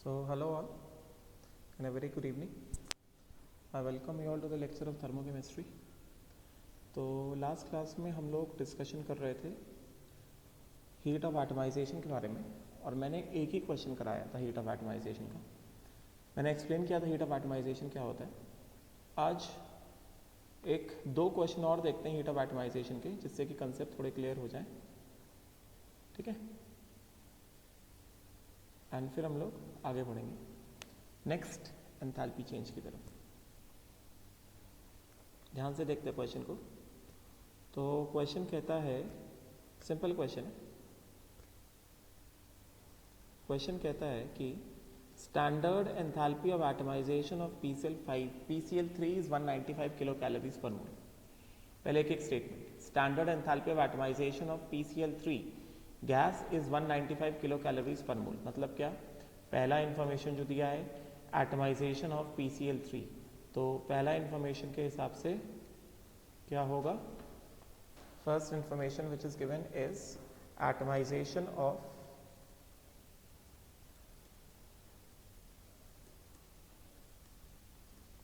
So, hello all and a very good evening. I welcome you all to the lecture of thermochemistry. तो last class में हम लोग discussion कर रहे थे हीट ऑफ एटमाइजेशन के बारे में और मैंने एक ही क्वेश्चन कराया था हीट ऑफ एटमाइजेशन का। मैंने एक्सप्लेन किया था हीट ऑफ एटमाइजेशन क्या होता है। आज एक दो क्वेश्चन और देखते हैं हीट ऑफ एटमाइजेशन के, जिससे कि कंसेप्ट थोड़े क्लियर हो जाए, ठीक है। एंड फिर हम लोग आगे बढ़ेंगे नेक्स्ट एंथैल्पी चेंज की तरफ। ध्यान से देखते हैं क्वेश्चन को। तो क्वेश्चन कहता है, सिंपल क्वेश्चन है। क्वेश्चन कहता है कि standard enthalpy of atomisation of PCl3 is 195 kilo calories per mole. पहले एक statement, standard enthalpy of atomisation of PCl3 gas is 195 kilo calories per mole. मतलब क्या? पहला इंफॉर्मेशन जो दिया है एटमाइजेशन ऑफ PCl3, तो पहला इंफॉर्मेशन के हिसाब से क्या होगा? First information which is given is atomisation of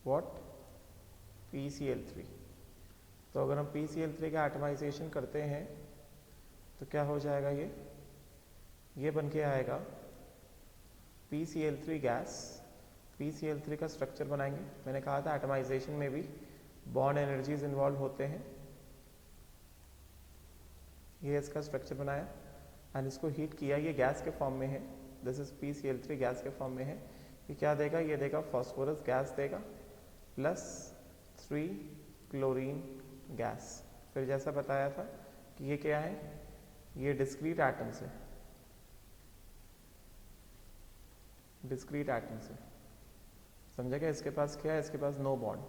what? PCl3। तो अगर हम PCl3 का एटमाइजेशन करते हैं तो क्या हो जाएगा? ये बन के आएगा PCl3 गैस। PCl3 का स्ट्रक्चर बनाएंगे। मैंने कहा था एटमाइजेशन में भी बॉन्ड एनर्जीज इन्वॉल्व होते हैं। ये इसका स्ट्रक्चर बनाया एंड इसको हीट किया। ये गैस के फॉर्म में है, दिस इज PCl3 गैस के फॉर्म में है। ये क्या देगा? ये देगा फॉस्फोरस गैस देगा प्लस 3 क्लोरीन गैस। फिर जैसा बताया था कि ये क्या है? ये डिस्क्रीट एटम्स है, डिस्क्रीट एटम्स है। समझा क्या? इसके पास क्या है? इसके पास no bond,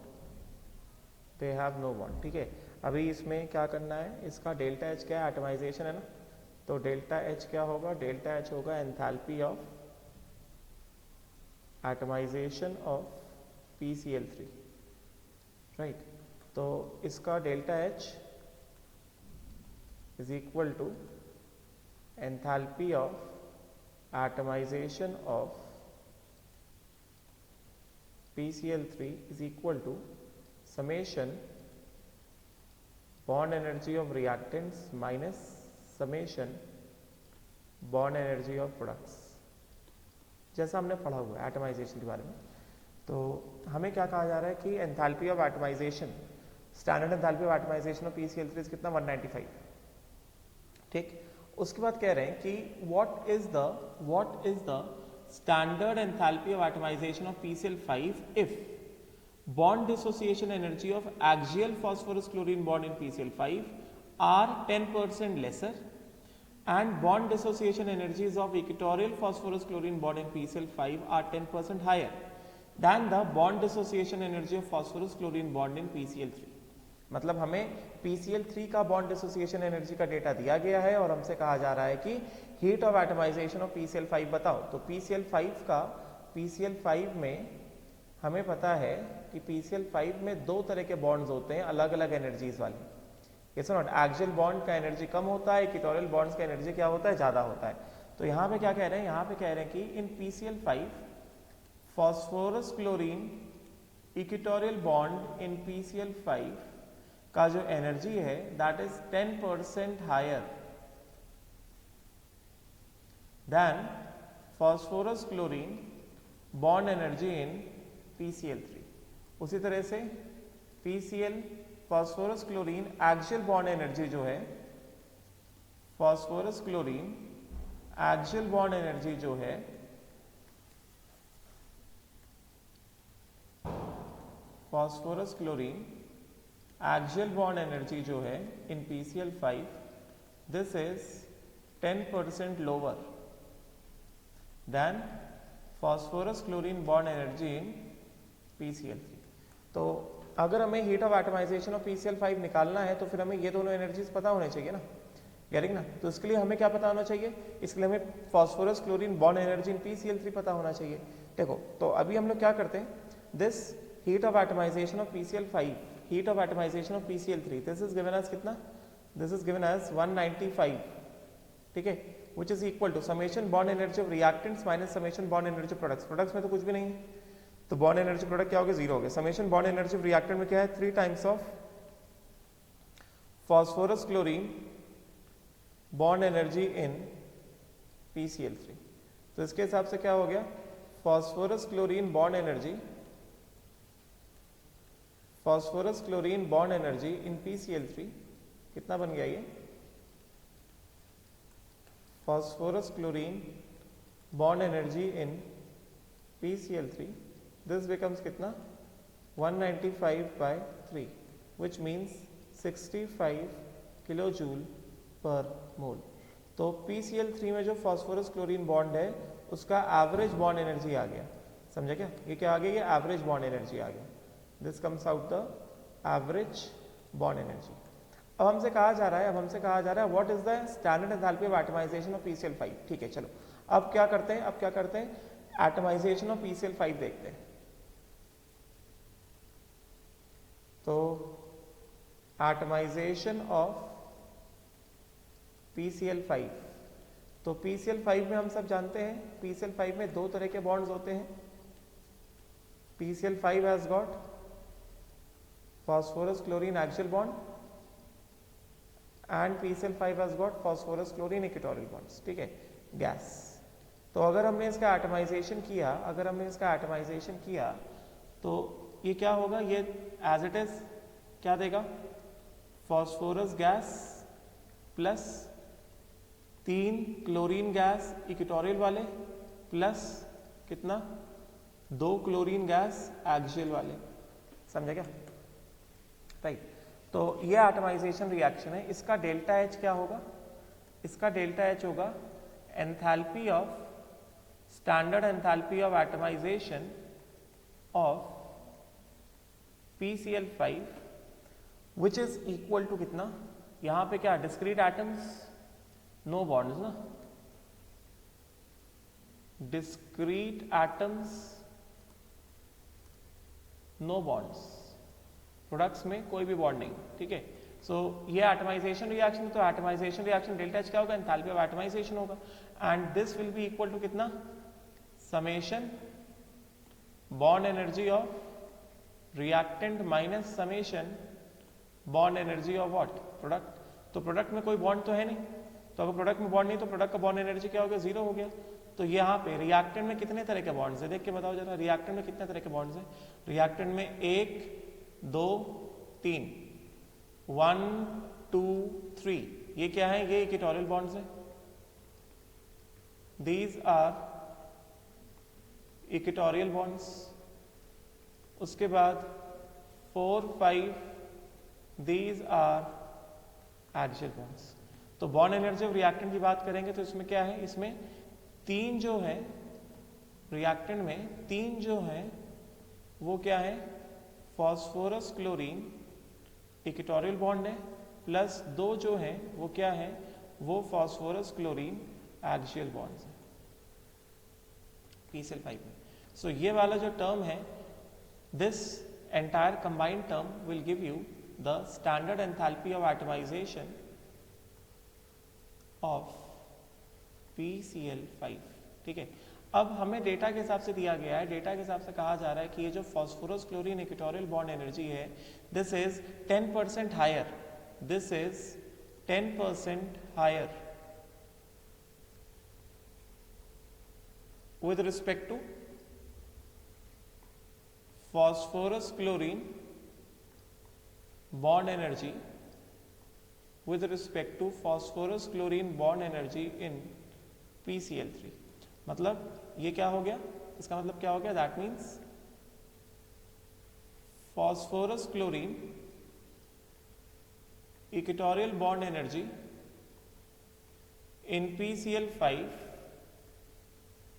they have no bond, ठीक है। अभी इसमें क्या करना है? इसका डेल्टा एच क्या है? एटमाइजेशन है ना, तो डेल्टा एच क्या होगा? डेल्टा एच होगा enthalpy of atomisation of PCl3, right. तो इसका delta H is equal to enthalpy of atomisation of PCl3 is equal to summation bond energy of reactants minus summation bond energy of products, जैसा हमने पढ़ा हुआ है atomisation के बारे में। तो हमें क्या कहा जा रहा है कि enthalpy of atomisation, standard enthalpy of atomisation of PCl3 कितना? 195, ठीक। उसके बाद कह रहे हैं कि what is the standard enthalpy of atomization of PCl5 if bond dissociation energy of axial phosphorus chlorine bond in PCl5 are 10% lesser and bond dissociation energies of equatorial phosphorus chlorine bond in PCl5 are 10% higher than the bond dissociation energy of phosphorus chlorine bond in PCl3। मतलब हमें PCl3 का bond dissociation energy का data दिया गया है और हमसे कहा जा रहा है कि heat of atomisation of PCl5 बताओ। तो PCl5 में हमें पता है कि PCl5 में दो तरह के बॉन्ड्स होते हैं, अलग अलग एनर्जीज वाले। Yes not? एक्सियल बॉन्ड का एनर्जी कम होता है, इक्वेटोरियल बॉन्ड्स का एनर्जी क्या होता है? ज्यादा होता है। तो यहाँ पे क्या कह रहे हैं? यहाँ पे कह रहे हैं कि in PCl5 phosphorus chlorine equatorial bond in PCl5 का जो एनर्जी है that is 10% higher than phosphorus chlorine bond energy in PCl3। उसी तरह से PCl phosphorus chlorine axial bond energy जो है, phosphorus chlorine axial bond energy जो है, phosphorus chlorine axial bond energy जो है in PCl5, this is 10% lower than phosphorus chlorine bond energy in PCl3। तो अगर हमें heat of atomisation of PCl5 निकालना है तो फिर हमें ये दोनों एनर्जीज पता होने चाहिए ना, गेटिंग ना। तो इसके लिए हमें क्या पता होना चाहिए? इसके लिए हमें phosphorus chlorine bond energy in PCl3 पता होना चाहिए। देखो, तो अभी हम लोग क्या करते हैं, this heat of atomisation of PCl5, heat of atomization of PCl3, this is given as कितना? This is given as 195, ठीक है। Which is equal to summation bond energy of reactants minus summation bond energy of products. Products में तो कुछ भी नहीं है, तो बॉन्ड एनर्जी प्रोडक्ट क्या हो गया, 0 हो गया। Summation bond energy of reactant में क्या है, 3 times of phosphorus chlorine bond energy in PCl3। तो इसके हिसाब से क्या हो गया, phosphorus chlorine bond energy, phosphorus chlorine bond energy in PCl3 कितना बन गया, ये phosphorus chlorine bond energy in PCl3, this becomes कितना 195/3 which means 65 kilo joule per mole. तो PCl3 में जो फॉस्फोरस क्लोरीन बॉन्ड है उसका एवरेज बॉन्ड एनर्जी आ गया, समझा क्या, ये क्या आ गया, ये एवरेज बॉन्ड एनर्जी आ गया। This comes out the average bond energy. अब हमसे कहा जा रहा है what is the standard enthalpy of atomisation of PCl5। ठीक है, चलो अब क्या करते हैं, एटमाइजेशन ऑफ PCl5 देखते हैं। तो एटमाइजेशन ऑफ PCl5, तो PCl5 में हम सब जानते हैं, PCl5 में 2 तरह के बॉन्ड्स होते हैं। PCl5 has got phosphorus chlorine axial bond and PCl5 has got phosphorus chlorine equatorial bonds, ठीक है, गैस। तो अगर हमने इसका एटमाइजेशन किया तो ये क्या होगा, ये एज इट इज क्या देगा, phosphorus gas plus 3 chlorine gas equatorial वाले प्लस कितना 2 क्लोरीन गैस एक्सियल वाले, समझा क्या, राइट। तो ये एटमाइजेशन रिएक्शन है। इसका डेल्टा H क्या होगा, इसका डेल्टा H होगा enthalpy of, standard enthalpy of atomisation of PCl5 which is equal to कितना, यहां पे क्या डिस्क्रीट एटम्स, नो बॉन्ड्स ना, discrete atoms no bonds, products में कोई भी बॉन्ड नहीं, ठीक है। सो ये एटमाइजेशन रिएक्शन, तो एटमाइजेशन रिएक्शन डेल्टा H क्या होगा, एंथैल्पी ऑफ एटमाइजेशन होगा, and this will be equal to कितना, summation bond energy of reactant minus summation bond energy of what, product. तो प्रोडक्ट में कोई बॉन्ड तो है नहीं, तो अगर प्रोडक्ट में बॉन्ड नहीं तो प्रोडक्ट का बॉन्ड एनर्जी क्या हो गया, 0 हो गया। तो यहाँ पे रिएक्टेंट में कितने तरह के बॉन्ड्स है, देख के बताओ जरा, रिएक्टेंट में कितने तरह के बॉन्ड्स है, रिएक्टेंट में 1 2 3 1 2 3, ये क्या है, ये इक्वेटोरियल बॉन्ड्स है, दीज आर इक्वेटोरियल बॉन्ड्स। उसके बाद 4 5 दीज आर एक्सियल बॉन्ड्स। तो बॉन्ड एनर्जी ऑफ रिएक्टेंट की बात करेंगे तो इसमें क्या है, इसमें 3 जो है रिएक्टेंट में 3 जो है वो क्या है, फॉस्फोरस क्लोरीन इक्वेटोरियल बॉन्ड है, प्लस 2 जो है वो क्या है, वो फॉस्फोरस क्लोरीन एक्सियल बॉन्ड्स है PCl5 में। सो ये वाला जो टर्म है, this entire combined term will give you the standard enthalpy of atomisation of PCl5, ठीक है। अब हमें डेटा के हिसाब से दिया गया है, डेटा के हिसाब से कहा जा रहा है कि ये जो phosphorus chlorine equatorial bond energy है, this is 10% higher, this is 10% higher with respect to phosphorus chlorine bond energy, with respect to phosphorus chlorine bond energy in PCl3। मतलब ये क्या हो गया, इसका मतलब क्या हो गया, that means phosphorus chlorine equatorial bond energy in PCl5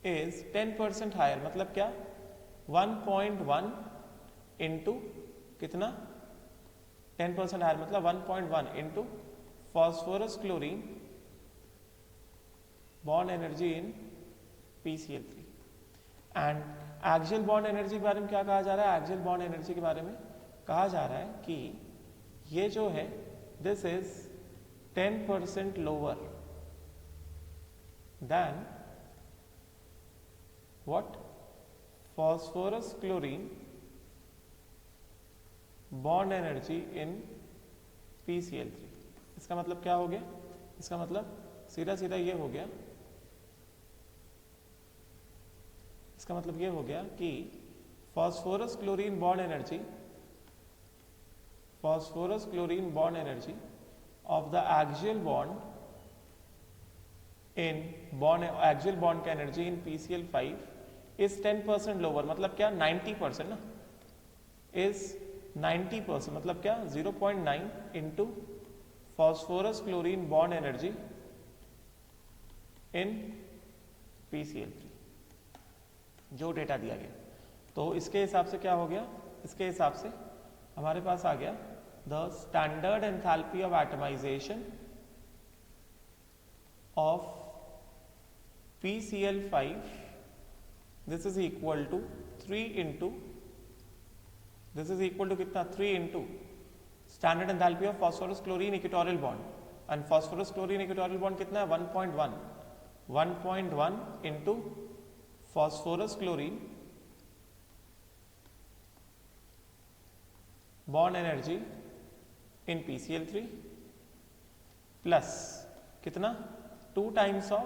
is 10% higher, मतलब क्या 1.1 इंटू कितना 10% हायर, मतलब 1.1 into phosphorus chlorine bond energy in PCl3। And axial bond energy के बारे में क्या कहा जा रहा है, एक्सियल बॉन्ड एनर्जी के बारे में कहा जा रहा है कि ये जो है this is 10% lower than what? Phosphorus chlorine bond energy in PCl3. इसका मतलब क्या हो गया? इसका मतलब सीधा सीधा ये हो गया, इसका मतलब ये हो गया कि phosphorus chlorine bond energy of the axial bond का energy in PCl5 is 10% lower. मतलब क्या? 90% ना, is 90%. मतलब क्या? 0.9 into phosphorus chlorine bond energy in PCl3, जो डेटा दिया गया. तो इसके हिसाब से क्या हो गया? इसके हिसाब से हमारे पास आ गया the standard enthalpy of atomization of PCl5, this is equal to 3 into, this is equal to कितना? 3 into standard enthalpy of phosphorus chlorine equatorial bond, and phosphorus chlorine equatorial bond कितना है? 1.1 into phosphorus chlorine bond energy in PCl3 plus कितना? 2 times of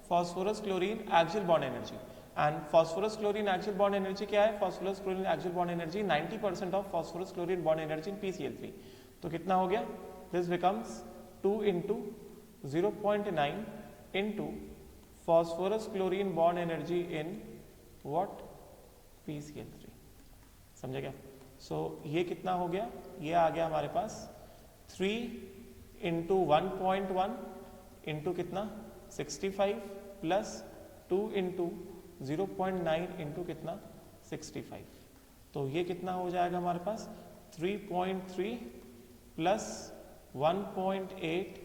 phosphorus chlorine axial bond energy. And phosphorus chlorine axial bond energy क्या है? phosphorus chlorine axial bond energy 90% of phosphorus chlorine bond energy in PCl3. तो कितना हो गया? This becomes 2 into 0.9 into phosphorus chlorine bond energy in what? PCl3. समझे क्या? So ये कितना हो गया? ये आ गया हमारे पास 3 into 1.1 into कितना? 65 plus 2 into 0.9 into कितना? 65. तो ये कितना हो जाएगा हमारे पास? 3.3 plus 1.8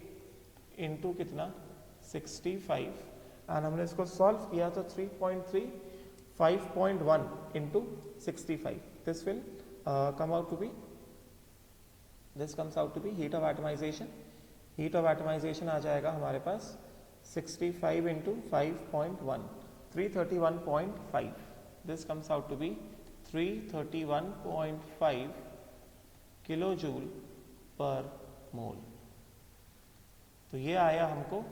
into कितना? 65. एंड हमने इसको सॉल्व किया तो 3.3 5.1 into 65. This will come out to be, this comes out to be heat of atomization. Heat of atomization आ जाएगा हमारे पास 65 into 5.1, 331.5. This comes out to be 331.5 kilojoule per mole. तो ये आया हमको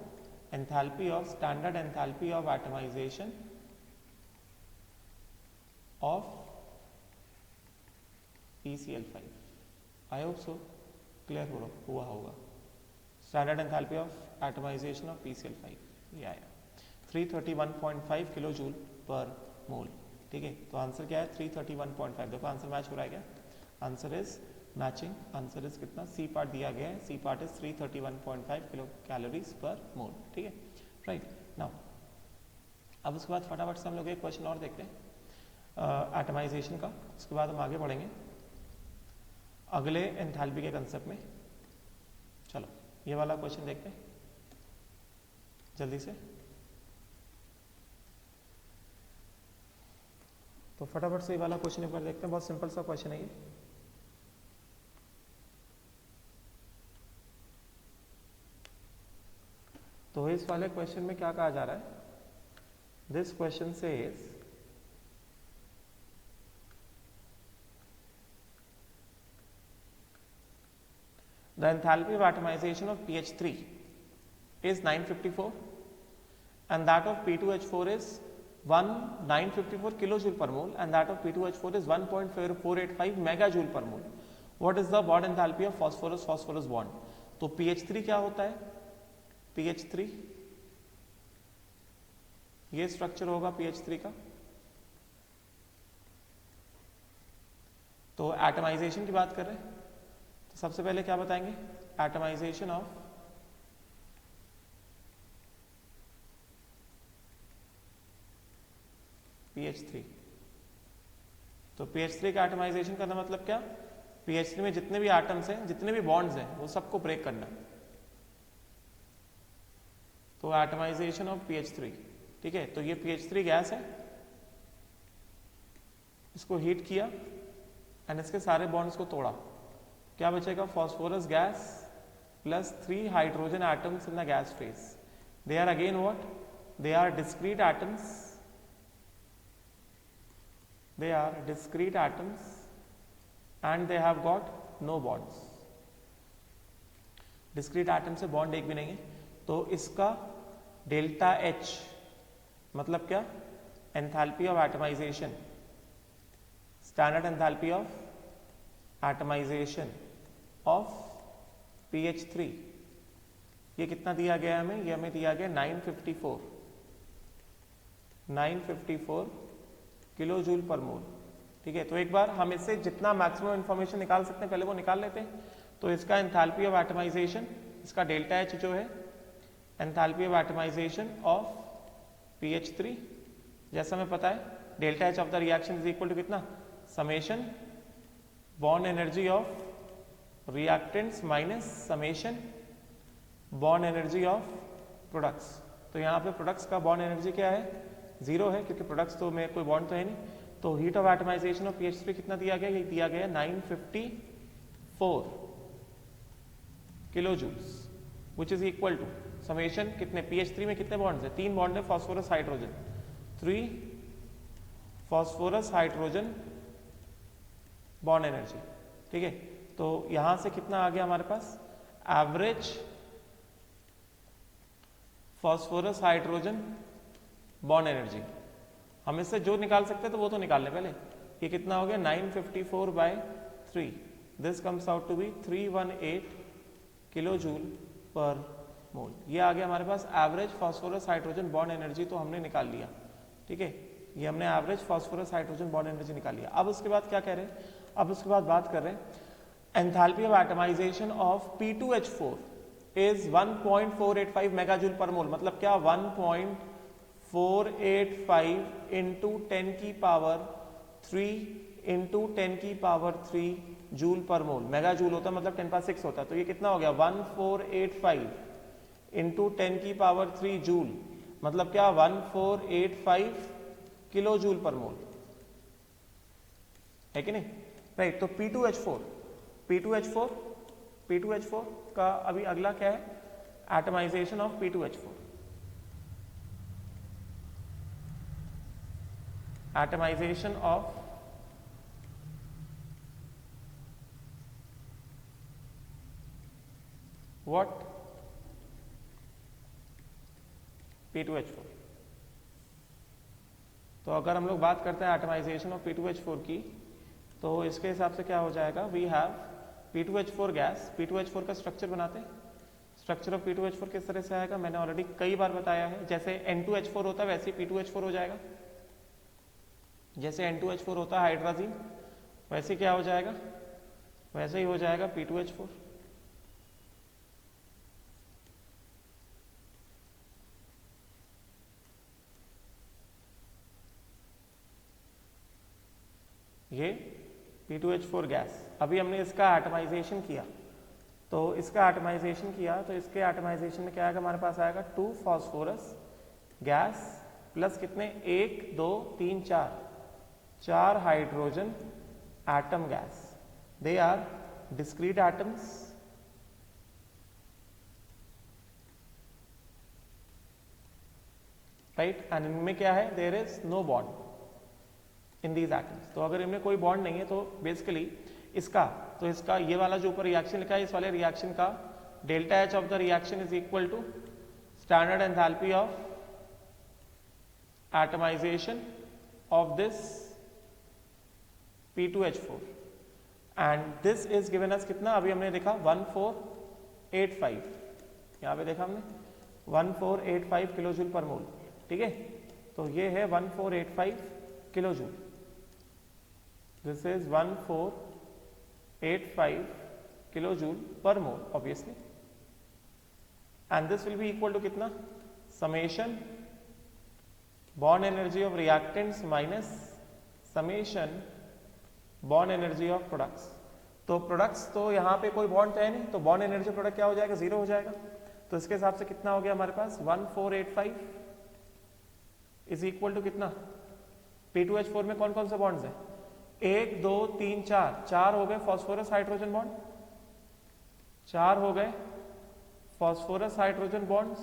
enthalpy of, standard enthalpy of atomisation of PCl5. I hope so clear हुआ होगा. Standard enthalpy of atomisation of PCl5 ये आया 331.5 किलो जूल पर मोल. ठीक है, तो आंसर क्या है? 331.5. देखो आंसर मैच हो रहा है क्या? Answer is matching. Answer is कितना? सी पार्ट दिया गया है, C part is 331.5 kilo calories per mole. ठीक है, राइट. नाउ अब उसके बाद फटाफट से हम लोग एक क्वेश्चन और देखते हैं एटमाइजेशन का. उसके बाद हम आगे बढ़ेंगे अगले एंथैल्पी के कंसेप्ट में. चलो ये वाला क्वेश्चन देखते हैं जल्दी से. तो फटाफट से ये वाला क्वेश्चन एक बार देखते हैं. बहुत सिंपल सा क्वेश्चन है ये. तो इस वाले क्वेश्चन में क्या कहा जा रहा है? This question says the enthalpy of atomization of PH3 is 954 and that of P2H4 is 954 kilojoule per mole and that of P2H4 is 1.485 megajoule per mole. What is the bond enthalpy of phosphorus bond? तो PH3 क्या होता है? PH3 ये structure होगा PH3 का. तो atomisation की बात कर रहे हैं. तो सबसे पहले क्या बताएंगे? Atomisation of PH3. तो PH3 का एटमाइजेशन करना मतलब क्या? PH3 में जितने भी एटम्स हैं, जितने भी बॉन्ड्स हैं, वो सबको ब्रेक करना. तो एटमाइजेशन ऑफ PH3. ठीक है, तो ये PH3 गैस है, इसको हीट किया एंड इसके सारे बॉन्ड्स को तोड़ा. क्या बचेगा? Phosphorus gas plus 3 hydrogen atoms in the gas phase. They are again what? they are discrete atoms, and they have got no bonds. Discrete atom से बॉन्ड एक भी नहीं है, तो इसका डेल्टा एच मतलब क्या, enthalpy of atomisation, standard enthalpy of atomisation of PH3, ये कितना दिया गया हमें, ये हमें दिया गया 954 किलो जूल पर मोल। ठीक है, तो एक बार हम इससे जितना मैक्सिमम इंफॉर्मेशन निकाल सकते हैं पहले वो निकाल लेते हैं। तो इसका एंथैल्पी ऑफ एटमाइजेशन, इसका डेल्टा एच जो है enthalpy of atomisation of PH3, जैसा हमें पता है delta H of the reaction is equal to कितना, summation bond energy of reactants minus summation bond energy of products. तो यहाँ पे प्रोडक्ट्स का बॉन्ड एनर्जी क्या है, 0 है, क्योंकि प्रोडक्ट्स तो में कोई बॉन्ड तो है नहीं। तो heat of atomisation of PH3 कितना दिया गया, ये दिया गया 954 kilo joules, which is equal to summation कितने, PH3 में कितने बॉन्ड्स है, 3 बॉन्ड है, phosphorus hydrogen, 3 phosphorus hydrogen bond energy. ठीक है, तो यहां से कितना आ गया हमारे पास, average phosphorus hydrogen bond energy. हम इससे जो निकाल सकते हैं तो वो तो निकाल लें पहले। ये कितना हो गया 954/3, this comes out to be 318 kilo joule per mole. ये आ गया हमारे पास average phosphorus hydrogen bond energy, तो हमने निकाल लिया। ठीक है, ये हमने average phosphorus hydrogen bond energy निकाल लिया। अब उसके बाद क्या कह रहे हैं, अब उसके बाद बात कर रहे हैं enthalpy of atomisation of P2H4 is 1.485 megajoule per mole. मतलब क्या, 1.485 इंटू 10 की पावर 3 इंटू 10 की पावर 3 जूल पर मोल। मेगा जूल होता मतलब 10⁻6 होता, तो ये कितना हो गया 1485 इंटू 10 की पावर 3 जूल, मतलब क्या 1485 किलो जूल पर मोल, है कि नहीं, राइट। तो P2H4 का अभी अगला क्या है, atomisation of P2H4, atomisation of what, P2H4। तो अगर हम लोग बात करते हैं एटमाइजेशन ऑफ P2H4 की, तो इसके हिसाब से क्या हो जाएगा, we have P2H4 gas, P2H4 का स्ट्रक्चर बनाते हैं। स्ट्रक्चर ऑफ P2H4 किस तरह से आएगा, मैंने ऑलरेडी कई बार बताया है। जैसे N2H4 होता है वैसे P2H4 हो जाएगा। जैसे N2H4 होता है हाइड्रोजन, वैसे क्या हो जाएगा, वैसे ही हो जाएगा P2H4। ये P2H4 गैस। अभी हमने इसका एटमाइजेशन किया, तो इसका एटमाइजेशन किया, तो इसके एटमाइजेशन में क्या आएगा, हमारे पास आएगा 2 फॉस्फोरस गैस प्लस कितने, 1 2 3 4 hydrogen atom gas. They are discrete atoms, right, and इनमें क्या है, there is no bond in these atoms. तो अगर इनमें कोई बॉन्ड नहीं है तो बेसिकली इसका, तो इसका ये वाला जो ऊपर रिएक्शन लिखा है, इस वाले रिएक्शन का delta H of the reaction is equal to standard enthalpy of atomisation of this P2H4 and this is given us कितना, अभी हमने देखा 1485, यहां पे देखा हमने 1485 किलो जूल पर मोल। ठीक है, तो ये है 1485 kilo joule, this is 1485 kilojoule per mole obviously, and this will be equal to कितना, summation bond energy of reactants minus summation bond energy of products। तो प्रोडक्ट्स तो यहाँ पे कोई बॉन्ड है नहीं, तो बॉन्ड एनर्जी प्रोडक्ट क्या हो जाएगा, 0 हो जाएगा। तो इसके हिसाब से कितना हो गया हमारे पास, 1485 इज इक्वल टू कितना, P2H4 में कौन कौन से बॉन्ड्स हैं, 1 2 3 4 हो गए फॉस्फोरस हाइड्रोजन बॉन्ड, 4 हो गए फॉस्फोरस हाइड्रोजन बॉन्ड्स,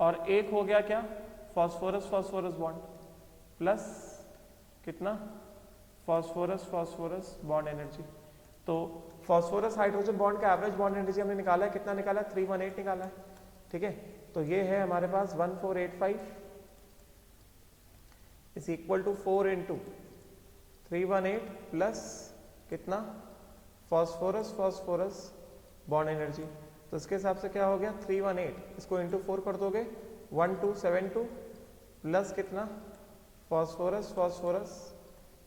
और एक हो गया क्या, फॉस्फोरस फॉस्फोरस बॉन्ड प्लस कितना, फॉस्फोरस फॉस्फोरस बॉन्ड एनर्जी। तो फॉस्फोरस हाइड्रोजन बॉन्ड का एवरेज बॉन्ड एनर्जी हमने निकाला है, कितना निकाला है, 318 निकाला है। ठीक है, तो ये है हमारे पास 1485 is equal to 4 into 318 plus कितना, फॉस्फोरस फॉस्फोरस बॉन्ड एनर्जी। तो इसके हिसाब से क्या हो गया, 318, इसको इंटू 4 कर दोगे 1272 प्लस कितना, phosphorus phosphorus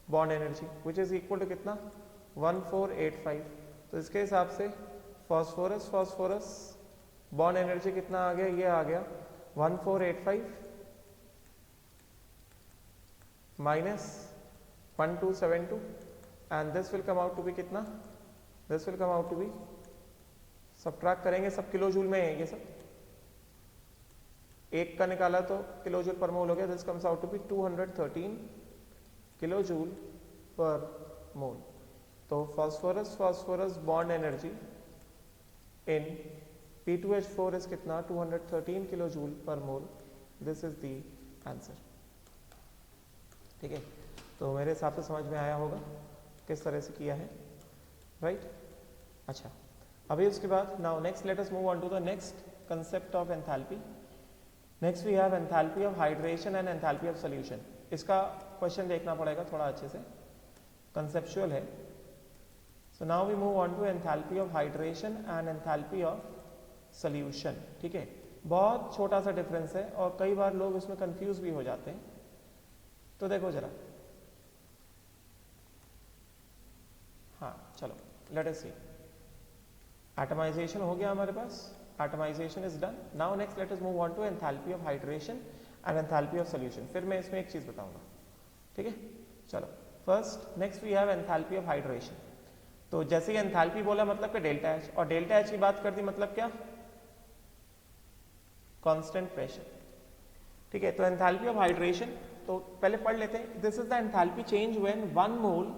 bond energy which is equal to कितना, 1485। तो इसके हिसाब से फॉस्फोरस फॉस्फोरस बॉन्ड एनर्जी कितना आ गया, ये आ गया 1485 minus 1272 and this will come out to be कितना, this will come out to be, subtract करेंगे सब किलो जूल में है ये सब, एक का निकाला तो किलो जूल पर मोल हो गया, this comes out to be 213 kilo joule per mole. तो phosphorus phosphorus bond energy in P2H4 is कितना, 213 kilo joule per mole. This is the answer. ठीक है, तो मेरे हिसाब से समझ में आया होगा किस तरह से किया है, राइट। अच्छा, अभी उसके बाद now next let us move on to the next concept of enthalpy. Next we have enthalpy of hydration and enthalpy of solution. इसका क्वेश्चन देखना पड़ेगा थोड़ा अच्छे से, कंसेप्चुअल है। So now we move on to enthalpy of hydration and enthalpy of solution. ठीक है, बहुत छोटा सा डिफरेंस है और कई बार लोग इसमें कंफ्यूज भी हो जाते हैं। तो देखो जरा, हाँ चलो लेट अस सी। एटमाइजेशन हो गया हमारे पास, atomisation is done. Now next let us move on to enthalpy of hydration and enthalpy of solution. फिर मैं इसमें एक चीज बताऊंगा। ठीक है, चलो first next we have enthalpy of hydration. तो जैसे ही एंथैल्पी बोला मतलब कि डेल्टा एच, और डेल्टा एच की बात कर दी मतलब क्या, कांस्टेंट प्रेशर। ठीक है, तो एंथैल्पी ऑफ हाइड्रेशन तो पहले पढ़ लेते हैं। This is the enthalpy change when 1 mole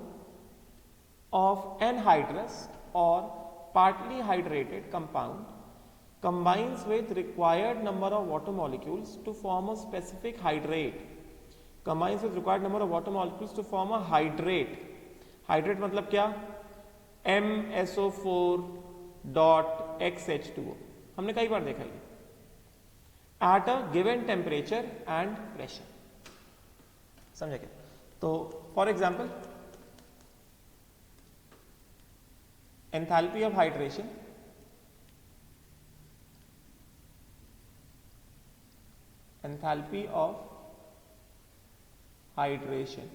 of anhydrous और partly hydrated compound combines with required number of water molecules to form a specific hydrate, combines with required number of water molecules to form a hydrate। hydrate मतलब क्या, MSO4.XH2O, हमने कई बार देखा ये, at a given temperature and pressure। समझे क्या? तो for example enthalpy of hydration, enthalpy of hydration,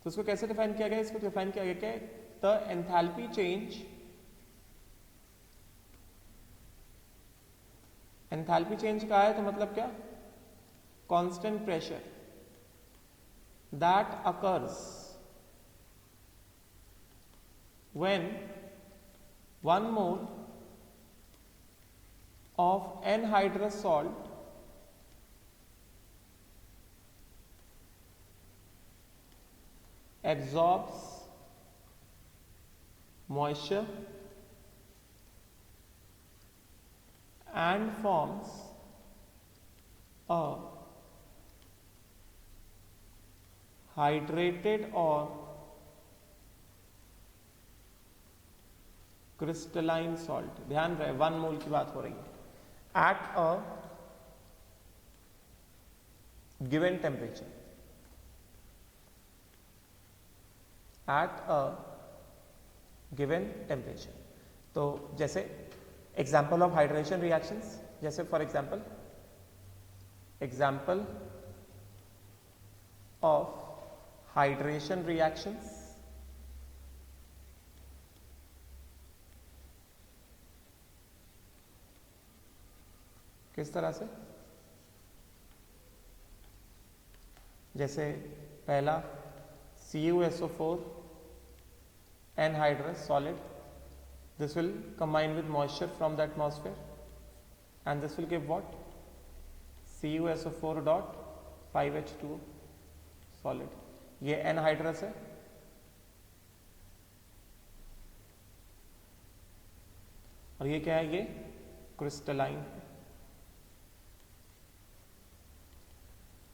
तो इसको कैसे डिफाइन किया गया, इसको डिफाइन किया गया the enthalpy change, enthalpy change का है तो मतलब क्या, constant pressure that occurs when 1 mole of anhydrous salt absorbs moisture and forms a hydrated or crystalline salt. ध्यान रहे 1 मोल की बात हो रही है, at a given temperature, at a given temperature. तो जैसे एग्जाम्पल ऑफ हाइड्रेशन रिएक्शंस, जैसे for example of hydration reactions, किस तरह से, जैसे पहला CuSO4 anhydrous solid, this will combine with moisture from the atmosphere and this will give what, CuSO4 dot 5H2O solid। ये anhydrous है और ये क्या है, ये क्रिस्टलाइन,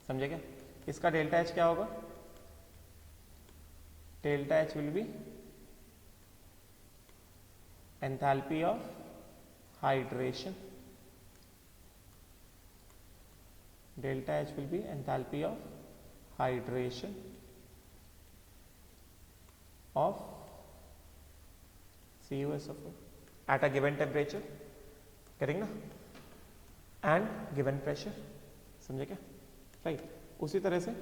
समझे क्या? इसका डेल्टा एच क्या होगा? Delta H will be enthalpy of hydration, delta H will be enthalpy of hydration of CuSO4 at a given temperature, करेंगे ना, and given pressure, समझे क्या? राइट उसी तरह से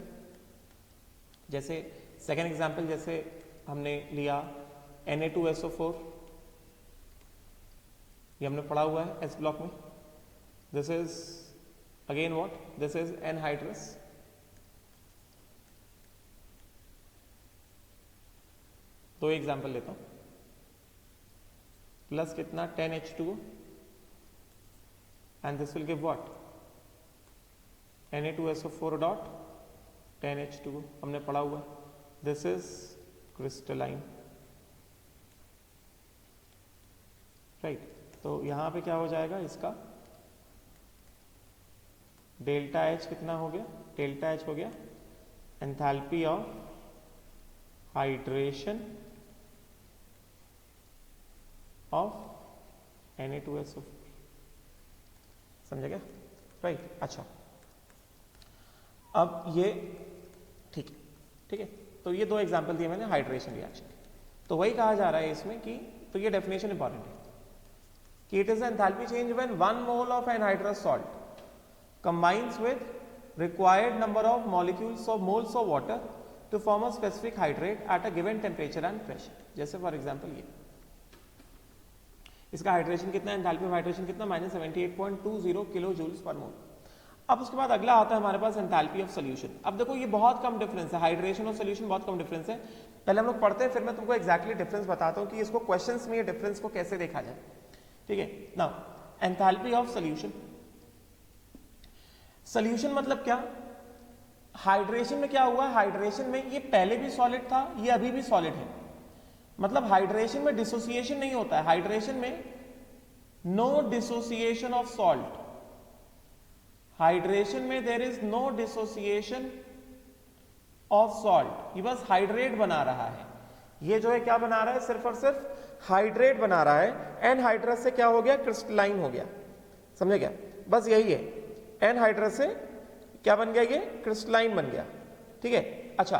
जैसे सेकेंड एग्जाम्पल जैसे हमने लिया Na2SO4, ये हमने पढ़ा हुआ है एस ब्लॉक में. This is again what? This is anhydrous. दो एग्जाम्पल लेता हूं. प्लस कितना 10H2O and this will give what? Na2SO4 dot 10H2O हमने पढ़ा हुआ. This is crystalline, right? तो यहां पे क्या हो जाएगा इसका डेल्टा एच कितना हो गया? डेल्टा एच हो गया enthalpy of hydration of Na2SO4, समझे क्या? राइट. अच्छा अब ये ठीक है, ठीक है. तो ये दो एग्जांपल दिए मैंने हाइड्रेशन रिएक्शन. तो वही कहा जा रहा है इसमें कि तो ये डेफिनेशन इंपॉर्टेंट है कि it is enthalpy change when 1 mole of anhydrous salt combines with required number of molecules of moles of water to form a specific hydrate at a given temperature and pressure. जैसे for example ये इसका hydration कितना है, enthalpy of hydration कितना, -78.20 kilo joules per मोल. अब उसके बाद अगला आता है हमारे पास एंथैल्पी ऑफ सॉल्यूशन. अब देखो ये बहुत कम डिफरेंस है, हाइड्रेशन और सॉल्यूशन बहुत कम डिफरेंस है. पहले हम लोग पढ़ते हैं फिर मैं तुमको एक्जैक्टली डिफरेंस बताता हूं कि इसको क्वेश्चंस में ये डिफरेंस को कैसे देखा जाए. ठीक है. Now enthalpy of solution. Solution मतलब क्या? हाइड्रेशन में क्या हुआ? हाइड्रेशन में ये पहले भी सॉलिड था, ये अभी भी सॉलिड है. मतलब हाइड्रेशन में डिसोसिएशन नहीं होता है. हाइड्रेशन में no dissociation of salt. Hydration में there is no dissociation of salt. ये बस हाइड्रेट बना रहा है. ये जो है क्या बना रहा है? सिर्फ और सिर्फ हाइड्रेट बना रहा है. एनहाइड्रस से क्या हो गया? क्रिस्टलाइन हो गया. समझे क्या? बस यही है. एनहाइड्रस से क्या बन गया? ये क्रिस्टलाइन बन गया. ठीक है. अच्छा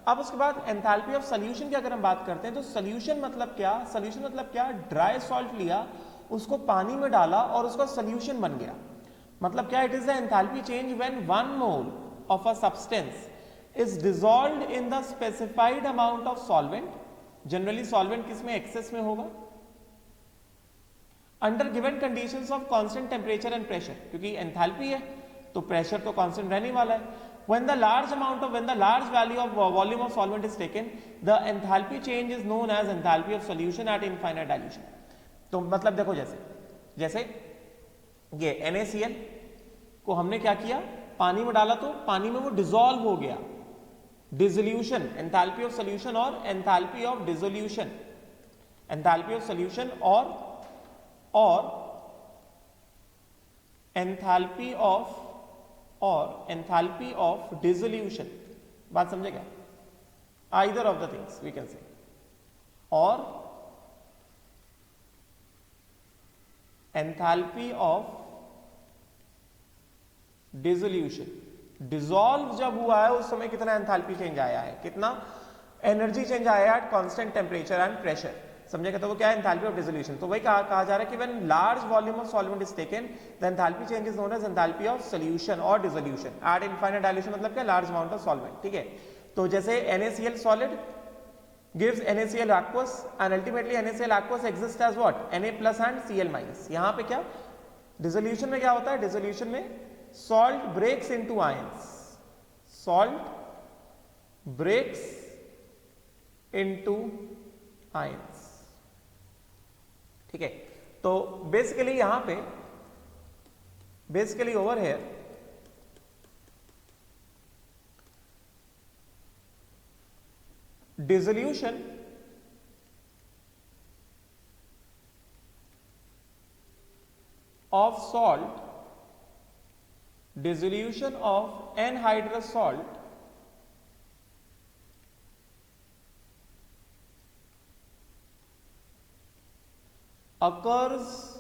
अब उसके बाद एंथैल्पी ऑफ सॉल्यूशन की अगर हम बात करते हैं तो सॉल्यूशन मतलब क्या? सॉल्यूशन मतलब क्या? ड्राई सॉल्ट लिया, उसको पानी में डाला और उसका सॉल्यूशन बन गया. मतलब क्या? It is the enthalpy change when 1 mole of a substance is dissolved in the specified amount of solvent. Generally solvent किसमें? एक्सेस में होगा. Under given conditions of constant temperature and pressure, क्योंकि एंथैल्पी है तो प्रेशर तो constant रहने वाला है. when the large value of volume of solvent is taken, the enthalpy change is known as enthalpy of solution at infinite dilution. तो मतलब देखो जैसे ये NaCl को हमने क्या किया? पानी में डाला तो पानी में वो डिसॉल्व हो गया. डिसोल्यूशन, एंथैल्पी ऑफ सॉल्यूशन और enthalpy of dissolution. Enthalpy of solution और एंथैल्पी ऑफ डिसोल्यूशन. बात समझेगा? Either of the things we can say. और एंथैल्पी ऑफ डिसोल्यूशन. डिसॉल्व जब हुआ है उस समय कितना एंथैल्पी चेंज आया है, कितना एनर्जी चेंज आया है at constant temperature and pressure. समझेगा? तो वो क्या है? Enthalpy of dissolution. तो वही कहा जा रहा है कि when large volume of solvent is taken the enthalpy change is known as enthalpy of solution और डिसोल्यूशन एट इनफाइनाइट डाइल्यूशन. मतलब क्या? Large amount of solvent. ठीक है. तो जैसे NaCl solid gives NaCl aqueous and ultimately NaCl aqueous exists as what? Na plus and Cl minus. यहां पे क्या डिसोल्यूशन में क्या होता है? डिसोल्यूशन में salt breaks into ions. Salt breaks into ions. ठीक है. तो बेसिकली यहां पे basically over here dissolution of salt, dissolution of anhydrous salt occurs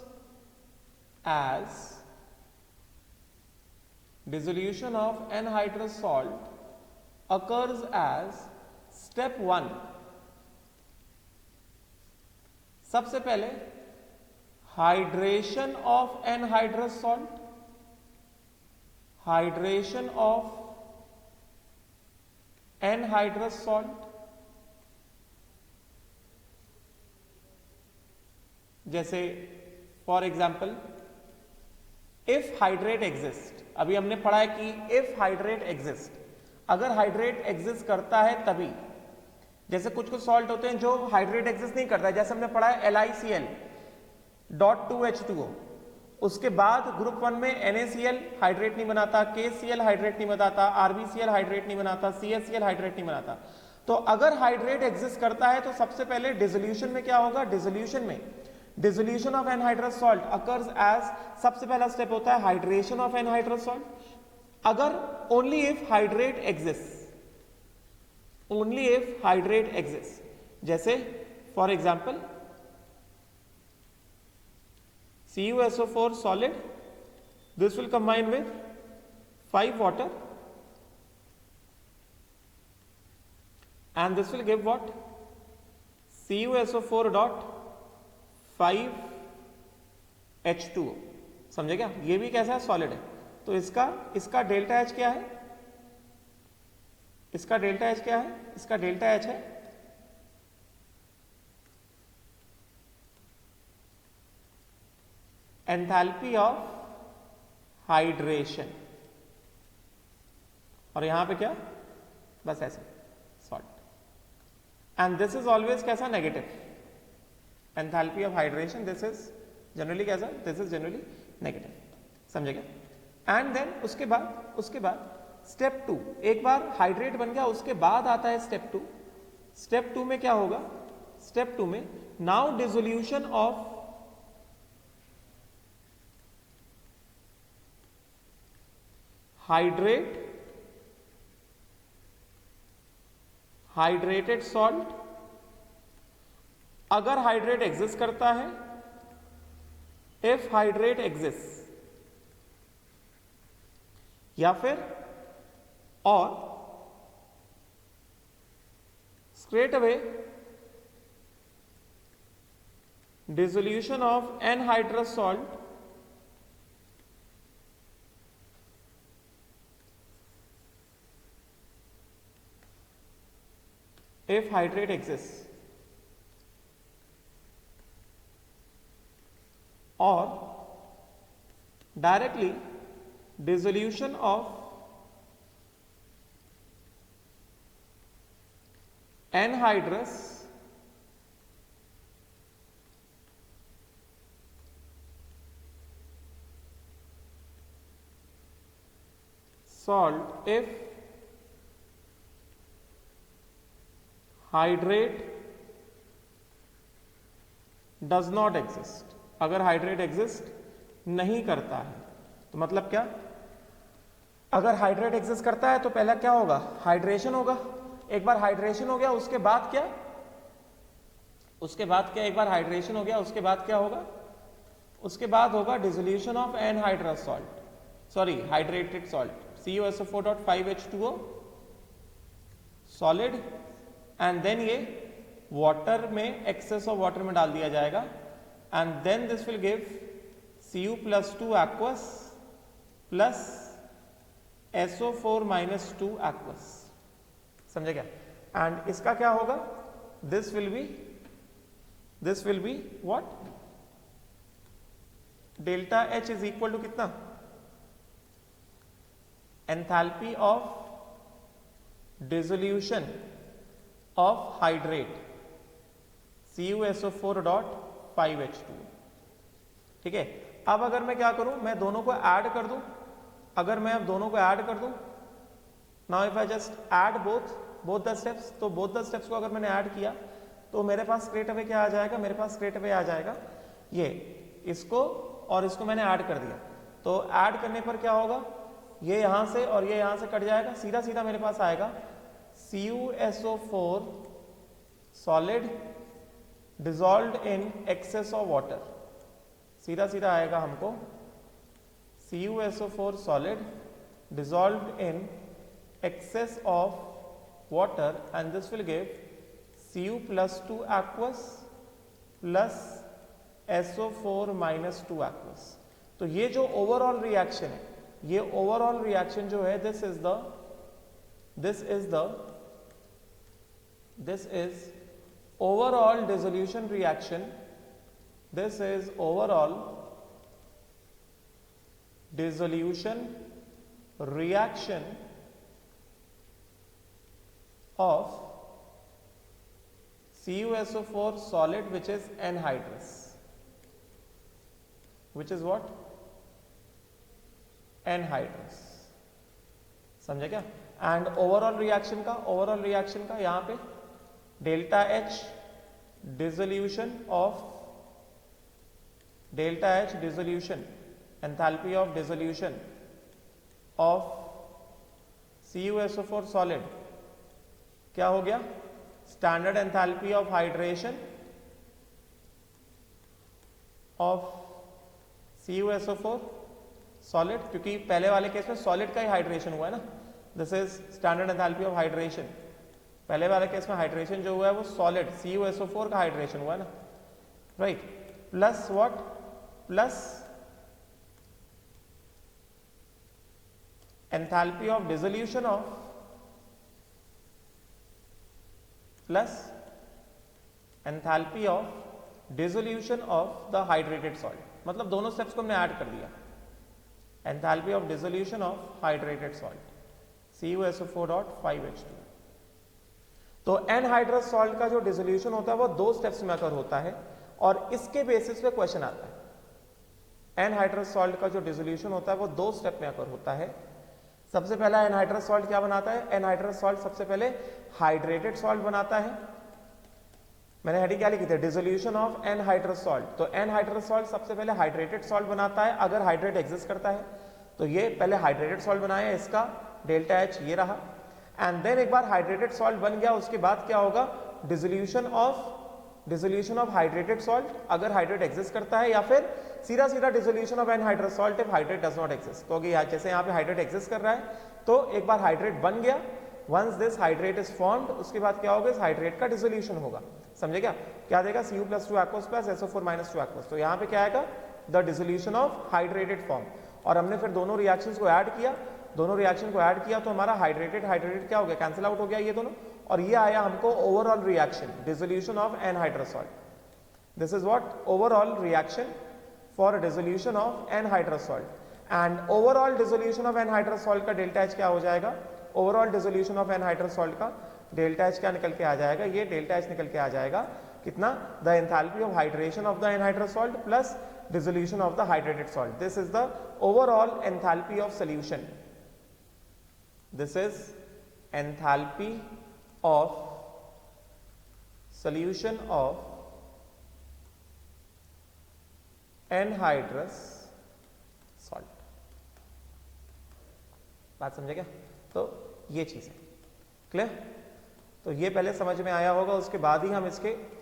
as dissolution of anhydrous salt occurs as step 1. सबसे पहले hydration of anhydrous salt, hydration of anhydrous salt, जैसे for example if hydrate exist, अभी हमने पढ़ा है कि if hydrate exist, अगर hydrate exist करता है तभी, जैसे कुछ कुछ सॉल्ट होते हैं जो हाइड्रेट एग्जिस्ट नहीं करता है, जैसे हमने पढ़ा है LiCl.2H2O, उसके बाद ग्रुप 1 में NaCl हाइड्रेट नहीं बनाता, KCl हाइड्रेट नहीं बनाता, RbCl हाइड्रेट नहीं बनाता, CaCl हाइड्रेट नहीं बनाता। तो अगर हाइड्रेट एग्जिस्ट करता है तो सबसे पहले डिसोल्यूशन में क्या होगा, डिसोल्यूशन में dissolution of anhydrous salt occurs as, सबसे पहला स्टेप होता है हाइड्रेशन ऑफ एनहाइड्रस सॉल्ट। अगर only if hydrate exist, only if hydrate exist, जैसे for example CuSO4 solid, this will combine with 5 water and this will give what, CuSO4.5H2O। समझे क्या, ये भी कैसा है, सॉलिड है। तो इसका डेल्टा H क्या है, इसका डेल्टा H क्या है, इसका डेल्टा H है एंथैल्पी ऑफ हाइड्रेशन, और यहां पे क्या, बस ऐसे salt, and this is always कैसा, negative. Enthalpy of hydration this is generally कैसा, दिस इज जनरली नेगेटिव, समझेगा। एंड देन उसके बाद स्टेप 2, एक बार हाइड्रेट बन गया उसके बाद आता है स्टेप 2। स्टेप 2 में क्या होगा, स्टेप 2 में now dissolution of hydrated salt, अगर हाइड्रेट एग्जिस्ट करता है, इफ हाइड्रेट एग्जिस्ट, या फिर और straight away dissolution of anhydrous salt if hydrate exists, or directly dissolution of anhydrous salt if hydrate does not exist, अगर hydrate exist नहीं करता है, तो मतलब क्या, अगर हाइड्रेट एग्जिस्ट करता है तो पहला क्या होगा, हाइड्रेशन होगा। एक बार हाइड्रेशन हो गया उसके बाद क्या, एक बार हाइड्रेशन हो गया उसके बाद क्या होगा, उसके बाद होगा dissolution of anhydrous salt, sorry hydrated salt, CuSO4.5H2O solid, and then ये वाटर में, एक्सेस ऑफ वाटर में डाल दिया जाएगा, and then this will give Cu+2 aqueous plus SO4-2 aqueous, समझे क्या। एंड इसका क्या होगा, this will be what, delta H is equal to कितना, enthalpy of dissolution of hydrate CuSO4.5H2। ठीक है, अब अगर मैं क्या करूं, मैं दोनों को ऐड कर दूं, अगर मैं अब दोनों को ऐड कर दूं, now if I just add both the steps, तो बोथ द स्टेप्स को अगर मैंने ऐड किया तो मेरे पास स्ट्रेट अवे क्या आ जाएगा, मेरे पास स्ट्रेट अवे आ जाएगा ये, इसको और इसको मैंने ऐड कर दिया, तो ऐड करने पर क्या होगा, ये यहां से और ये यहां से कट जाएगा, सीधा सीधा मेरे पास आएगा CuSO4 solid dissolved in excess of water. सीधा सीधा आएगा हमको CuSO4 solid dissolved in excess of water, and this will give Cu plus 2 aqueous plus SO4 minus 2 aqueous। तो ये जो ओवरऑल रिएक्शन है, ये ओवरऑल रिएक्शन जो है, this is overall dissolution reaction, this is overall dissolution reaction of CuSO4 solid which is anhydrous, which is what, anhydrous, समझे क्या। And overall reaction का यहां पे delta H dissolution enthalpy of dissolution of CuSO4 solid क्या हो गया, standard enthalpy of hydration of CuSO4 solid, क्योंकि पहले वाले केस में सॉलिड का ही हाइड्रेशन हुआ है ना, this is standard enthalpy of hydration. पहले वाले केस में हाइड्रेशन जो हुआ है वो सॉलिड CuSO4 का हाइड्रेशन हुआ है ना, right. Plus what, plus enthalpy of dissolution of, plus enthalpy of dissolution of the hydrated salt, मतलब दोनों स्टेप्स को हमने ऐड कर दिया। enthalpy of dissolution of hydrated salt CuSO4.5H2। तो एनहाइड्रस सॉल्ट का जो डिसोल्यूशन होता है वो दो स्टेप्स में अगर होता है, और इसके बेसिस पे क्वेश्चन आता है। एनहाइड्रस सॉल्ट का जो डिसोल्यूशन होता है वो दो स्टेप में अगर होता है। सबसे पहला एनहाइड्रस सॉल्ट क्या बनाता है, एनहाइड्रस सॉल्ट सबसे पहले हाइड्रेटेड सॉल्ट बनाता है। मैंने हेडिंग क्या लिखी थी, डिसोल्यूशन ऑफ एनहाइड्रस सॉल्ट। तो एनहाइड्रस सॉल्ट सबसे पहले हाइड्रेटेड सॉल्ट बनाता है अगर हाइड्रेट एग्जिस्ट करता है। तो ये पहले हाइड्रेटेड सॉल्ट बनाया, इसका डेल्टा H ये रहा, एंड देन एक बार हाइड्रेटेड सॉल्ट बन गया उसके बाद क्या होगा, डिसोल्यूशन ऑफ हाइड्रेटेड सॉल्ट अगर हाइड्रेट एग्जिस्ट करता है, या फिर सीधा सीधा dissolution of anhydrous salt if hydrate does not exist. क्योंकि जैसे यहाँ पे हाइड्रेट एग्जिस्ट कर रहा है, तो एक बार हाइड्रेट बन गया, once this hydrate is formed, उसके बाद क्या होगा, इस हाइड्रेट का डिसोल्यूशन होगा। समझे क्या देगा, Cu plus 2 aqueous plus SO4 minus 2 aqueous। तो यहाँ पे क्या आएगा, the dissolution of hydrated form. और हमने फिर दोनों रिएक्शंस को ऐड किया, तो हमारा हाइड्रेटेड क्या हो गया, कैंसिल आउट हो गया ये दोनों, और ये आया हमको overall reaction, dissolution of anhydrous salt. This is what, overall reaction for dissolution of anhydrous salt. And overall dissolution of anhydrous salt का डेल्टा H क्या हो जाएगा, overall dissolution of anhydrous salt का डेल्टा H क्या निकल के आ जाएगा, ये डेल्टा H निकल के आ जाएगा कितना, the enthalpy of hydration of the anhydrous salt plus dissolution of the hydrated salt. This is the overall enthalpy of solution. This is enthalpy of solution of anhydrous salt। बात समझे क्या, तो ये चीज है क्लियर। तो ये पहले समझ में आया होगा, उसके बाद ही हम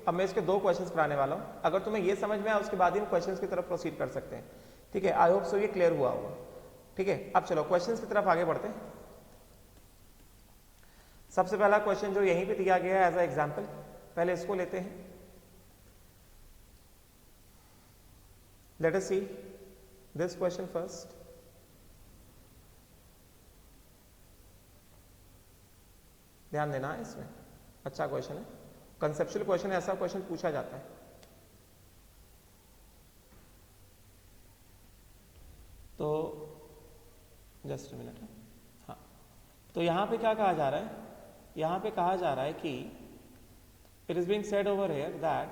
अब मैं इसके दो क्वेश्चंस कराने वाला हूं। अगर तुम्हें ये समझ में आया उसके बाद ही हम क्वेश्चंस की तरफ प्रोसीड कर सकते हैं, ठीक है। आई होप सो ये क्लियर हुआ होगा, ठीक है। अब चलो क्वेश्चंस की तरफ आगे बढ़ते हैं। सबसे पहला क्वेश्चन जो यहीं पे दिया गया है एज अ एग्जांपल, पहले इसको लेते हैं। Let us see this question first. ध्यान देना है इसमें, अच्छा क्वेश्चन है, कंसेप्चुअल क्वेश्चन है, ऐसा क्वेश्चन पूछा जाता है। तो जस्ट मिनट, हाँ। तो यहां पे क्या कहा जा रहा है, यहां पे कहा जा रहा है कि it is being said over here that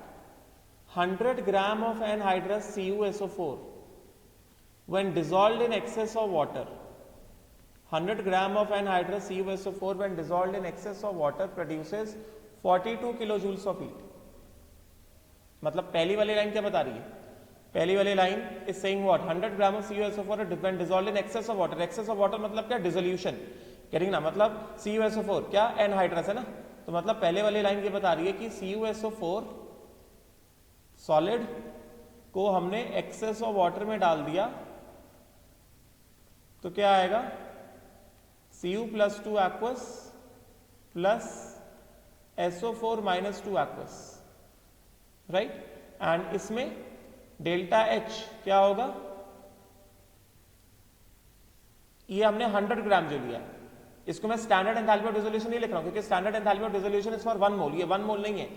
100 gram of anhydrous CuSO4 when dissolved in excess of water, 100 gram of anhydrous CuSO4 when dissolved in excess of water produces 42 kilojoules of heat। मतलब पहली वाली line क्या बता रही है, पहली वाली line is saying what 100 gram of CuSO4 when dissolved in excess of water. Excess of water मतलब क्या, डिसोल्यूशन, करेंगे ना, मतलब CuSO4 क्या एनहाइड्रस है ना, तो मतलब पहले वाली लाइन ये बता रही है कि CuSO4 सॉलिड को हमने एक्सेस ऑफ वाटर में डाल दिया तो क्या आएगा, Cu+2 aqueous plus SO4 -2 aqueous, right. And इसमें डेल्टा H क्या होगा, ये हमने 100 ग्राम जो लिया, इसको मैं स्टैंडर्ड एंथैल्पी ऑफ डिसोल्यूशन नहीं लिख रहा हूं क्योंकि standard enthalpy of dissolution is for 1 मोल, ये 1 मोल नहीं है।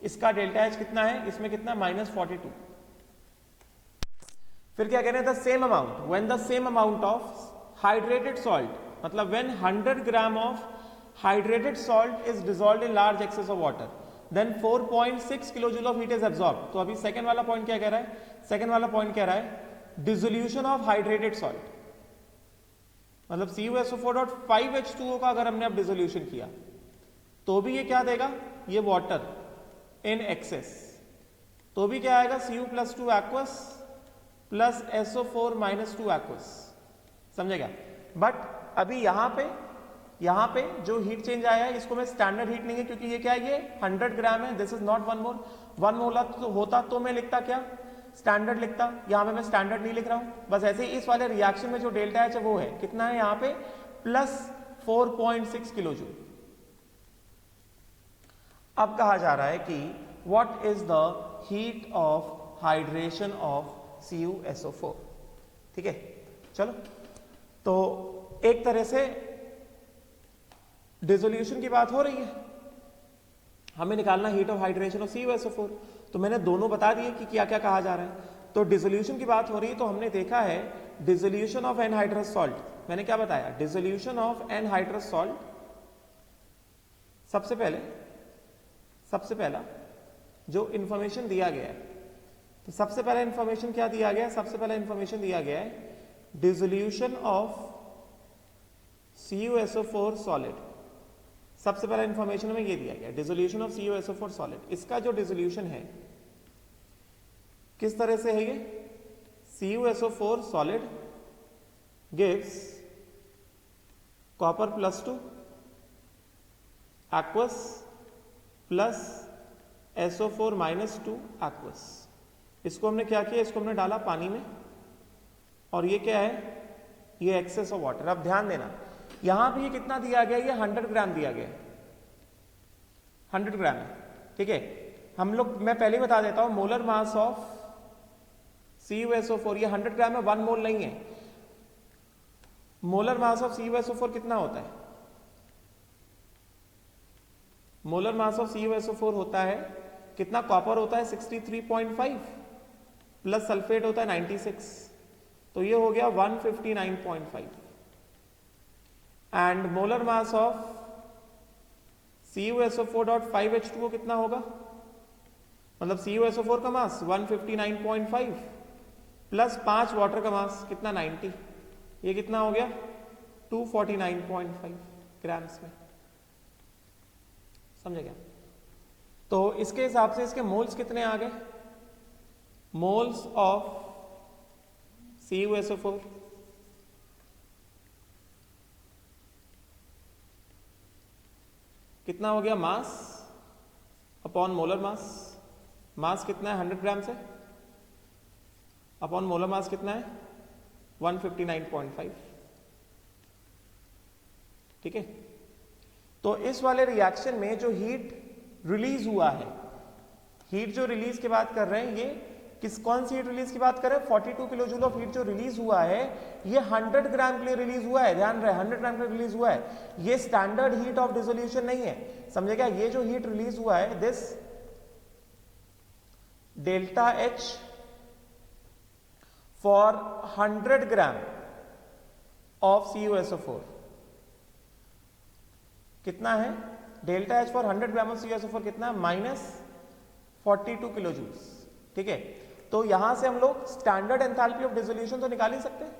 इसका डेल्टा H कितना है, इसमें कितना, -42। फिर क्या कह रहे हैं, the same amount when the same amount of hydrated salt, मतलब when 100 gram of hydrated salt is dissolved in large excess of water then 4.6 kilo joule of heat is absorb. तो अभी सेकंड वाला पॉइंट क्या कह रहा है, second वाला point कह रहा है डिसोल्यूशन ऑफ हाइड्रेटेड सॉल्ट, मतलब CuSO4.5H2O का अगर हमने अब डिसोल्यूशन किया तो भी ये क्या देगा, ये वाटर इन एक्सेस, तो भी क्या आएगा, Cu+2 aqueous plus SO4 -2 aqueous, समझेगा। बट अभी यहां पे जो हीट चेंज आया है इसको मैं स्टैंडर्ड हीट नहीं है क्योंकि ये क्या है, ये 100 ग्राम है, दिस इज नॉट 1 मोल। 1 मोल होता तो मैं लिखता क्या, स्टैंडर्ड लिखता, यहां पे मैं स्टैंडर्ड नहीं लिख रहा हूं। बस ऐसे ही इस वाले रिएक्शन में जो डेल्टा H है वो है कितना है यहां पे, प्लस 4.6 किलो जूल। अब कहा जा रहा है कि what is the heat of hydration of CuSO4, ठीक है। चलो, तो एक तरह से डिसोल्यूशन की बात हो रही है, हमें निकालना heat of hydration of CuSO4, तो मैंने दोनों बता दिए कि क्या क्या कहा जा रहा है। तो डिसोल्यूशन की बात हो रही है तो हमने देखा है डिसोल्यूशन ऑफ एनहाइड्रस सॉल्ट, मैंने क्या बताया, डिसोल्यूशन ऑफ एनहाइड्रस सॉल्ट, सबसे पहला जो इंफॉर्मेशन दिया गया है, तो सबसे पहला इंफॉर्मेशन क्या दिया गया है, सबसे पहला इंफॉर्मेशन दिया गया है डिसोल्यूशन ऑफ CuSO4 सॉलिड। सबसे पहला इंफॉर्मेशन में ये दिया गया डिसोल्यूशन ऑफ CuSO4 सॉलिड। इसका जो डिसोल्यूशन है किस तरह से है, ये CuSO4 solid gives copper +2 aqueous plus SO4 -2 aqueous। इसको हमने क्या किया, इसको हमने डाला पानी में, और ये क्या है, ये एक्सेस ऑफ वाटर। अब ध्यान देना यहां भी ये कितना दिया गया, ये 100 ग्राम दिया गया, 100 ग्राम है, ठीक है। हम लोग, मैं पहले बता देता हूं, मोलर मास ऑफ CuSO4 ये 100 ग्राम है, 1 मोल नहीं है। मोलर मास ऑफ CuSO4 कितना होता है, मोलर मास ऑफ CuSO4 होता है कितना, कॉपर होता है 63.5 प्लस सल्फेट होता है 96, तो ये हो गया 159.5। And molar mass of CuSO4.5H2O कितना होगा, मतलब CuSO4 का मास 159.5 प्लस 5 वाटर का मास कितना 90, ये कितना हो गया 249.5 ग्राम्स में, समझे क्या। तो इसके हिसाब से इसके मोल्स कितने आ गए, मोल्स ऑफ CuSO4 कितना हो गया, मास अपॉन मोलर मास, मास कितना है 100 ग्राम से, अपॉन मोलर मास कितना है 159.5, ठीक है। तो इस वाले रिएक्शन में जो हीट रिलीज हुआ है, हीट जो रिलीज की बात कर रहे हैं, ये कौन सी हीट रिलीज की बात कर रहे हैं, 42 किलो जूल ऑफ हीट जो रिलीज हुआ है, ये 100 ग्राम के लिए रिलीज हुआ है, ध्यान रहे 100 ग्राम के लिए रिलीज हुआ है, ये स्टैंडर्ड हीट ऑफ डिसोल्यूशन नहीं है, समझेगा। ये जो हीट रिलीज हुआ है, this delta H for 100 gram of CuSO4 कितना है, delta H for 100 gram of CuSO4 कितना है, -42 किलो जूल्स, ठीक है। तो यहां से हम लोग स्टैंडर्ड एंथैल्पी ऑफ डिसोल्यूशन तो निकाल ही सकते हैं,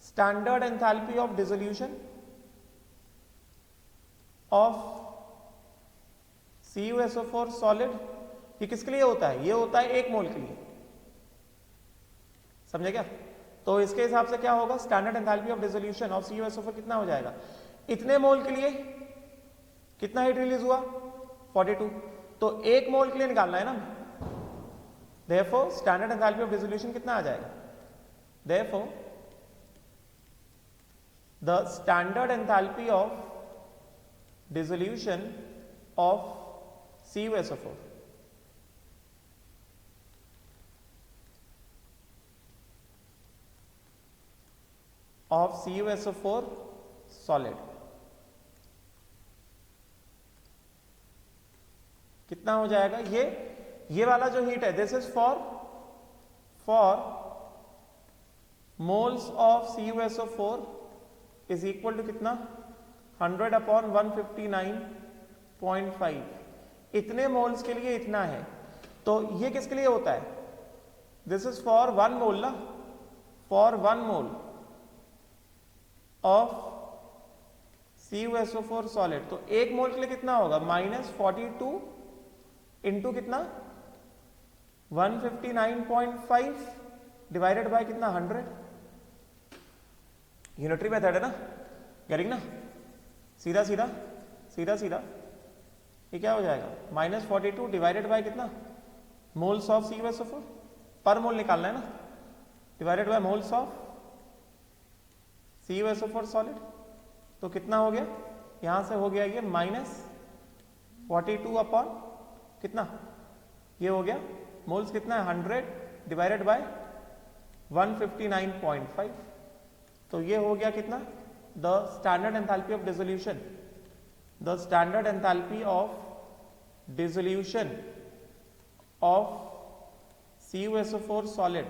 standard enthalpy of dissolution of CuSO4 solid, ये किसके लिए होता है, ये होता है 1 मोल के लिए, समझे क्या? तो इसके हिसाब से क्या होगा, standard enthalpy of dissolution of CuSO4 कितना हो जाएगा, इतने मोल के लिए कितना हीट रिलीज हुआ 42, तो 1 मोल के लिए निकालना है ना, therefore standard enthalpy of dissolution कितना आ जाएगा, therefore the standard enthalpy of dissolution of CuSO4 of CuSO4 solid कितना हो जाएगा, ये वाला जो हीट है this is for moles of CuSO4 is equal to कितना 100/159.5, इतने मोल्स के लिए इतना है। तो ये किसके लिए होता है, दिस इज फॉर 1 मोल ना, for 1 mole of CuSO4 solid, तो 1 मोल के लिए कितना होगा -42 इंटू कितना 159.5 डिवाइडेड बाय कितना 100, यूनिटरी मेथड है ना, गेटिंग ना, सीधा सीधा सीधा सीधा ये क्या हो जाएगा -42 डिवाइडेड बाय कितना मोल्स ऑफ CuSO4, पर मोल निकालना है ना, divided by moles of CuSO4 solid, तो कितना हो गया, यहां से हो गया ये -42 अपॉन कितना, ये हो गया मोल्स कितना है 100 डिवाइडेड बाय 159.5, तो ये हो गया कितना, the standard enthalpy of dissolution, the standard enthalpy of dissolution of CuSO4 solid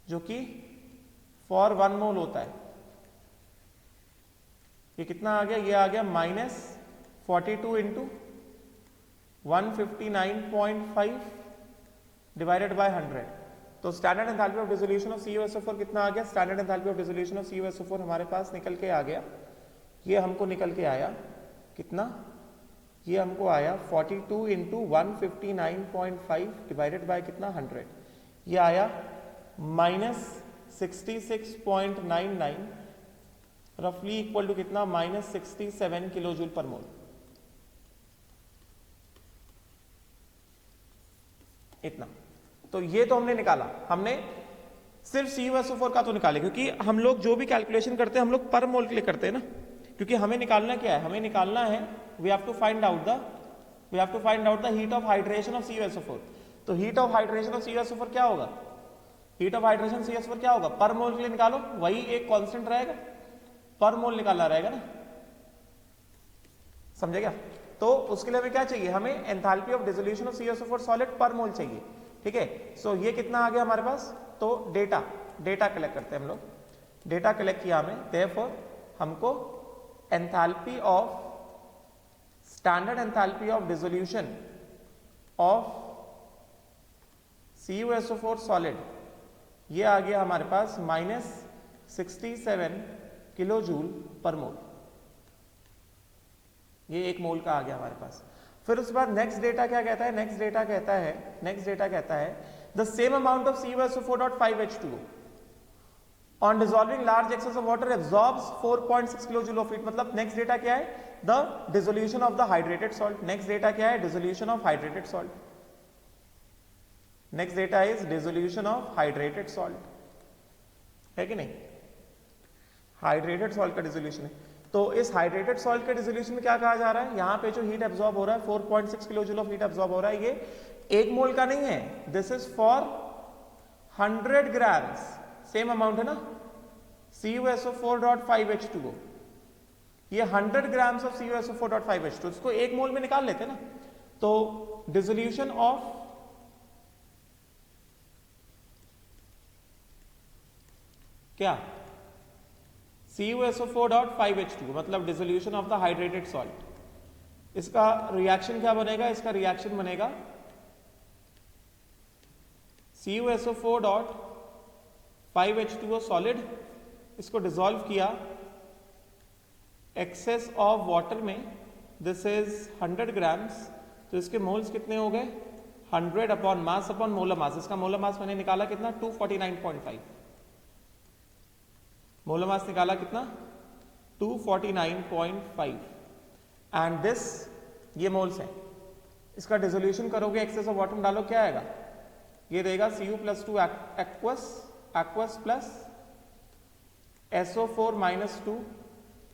जो कि फॉर 1 मोल होता है, ये कितना आ गया, ये आ गया -42 इंटू 159.5 डिवाइडेड बाय 100, तो standard enthalpy of dissolution of CuSO4 कितना आ गया, standard enthalpy of dissolution of CuSO4 हमारे पास निकल के आ गया, ये हमको निकल के आया कितना, ये हमको आया 42 इंटू 159.5 डिवाइडेड बाय कितना 100, ये आया -66.99 रफली इक्वल टू कितना -67 किलो जूल पर मोल, इतना। तो ये तो हमने निकाला, हमने सिर्फ CuSO4 का तो निकाले, क्योंकि हम लोग जो भी कैलकुलेशन करते हैं हम लोग पर मोल के लिए करते हैं ना, क्योंकि हमें निकालना क्या है, हमें निकालना है we have to find out the heat of hydration of CuSO4, तो heat of hydration of CuSO4 क्या होगा, हीट ऑफ हाइड्रेशन CuSO4 क्या होगा, पर मोल के लिए निकालो, वही एक कांस्टेंट रहेगा, पर मोल निकालना रहेगा ना, समझे क्या? तो उसके लिए हमें क्या चाहिए, हमें enthalpy of dissolution of CuSO4 solid पर मोल चाहिए, ठीक है। सो ये कितना आ गया हमारे पास, तो डेटा कलेक्ट करते हैं हम लोग, डेटा कलेक्ट किया हमें, देयरफॉर हमको enthalpy of standard enthalpy of dissolution of CuSO4 solid ये आ गया हमारे पास -67 किलो जूल पर मोल, ये 1 मोल का आ गया हमारे पास। फिर उसके बाद नेक्स्ट डेटा क्या कहता है, नेक्स्ट डेटा कहता है the same amount of CuSO4.5H2O on dissolving large excess of water absorbs 4.6 kilo joule of heat, मतलब नेक्स्ट डेटा क्या है, the dissolution of the hydrated salt, next data क्या है, dissolution of hydrated salt, next data is dissolution of hydrated salt, है कि नहीं, hydrated salt का dissolution है। तो इस हाइड्रेटेड सॉल्ट के डिसोल्यूशन में क्या कहा जा रहा है, यहां पे जो हीट एब्जॉर्ब हो रहा है 4.6 kilo joule of heat absorb हो रहा है, ये 1 मोल का नहीं है, this is for 100 grams, same amount है ना CuSO4.5H2O, ये 100 ग्राम्स ऑफ CuSO4.5H2O, इसको 1 मोल में निकाल लेते ना, तो डिसोल्यूशन ऑफ क्या CuSO4.5H2O मतलब dissolution of the hydrated salt, इसका रिएक्शन क्या बनेगा, इसका रिएक्शन बनेगा CuSO4.5H2O सॉलिड, इसको डिसॉल्व किया एक्सेस ऑफ वाटर में, दिस इज 100 ग्राम्स, तो इसके मोल्स कितने हो गए 100 upon mass upon molar mass. इसका मोलर मास मैंने निकाला कितना 249.5। मोलर मास निकाला कितना 249.5 एंड दिस ये मोल्स है। इसका डिसोल्यूशन करोगे एक्सेस ऑफ वाटर में डालो क्या आएगा, ये देगा Cu+2 aqueous plus SO4 -2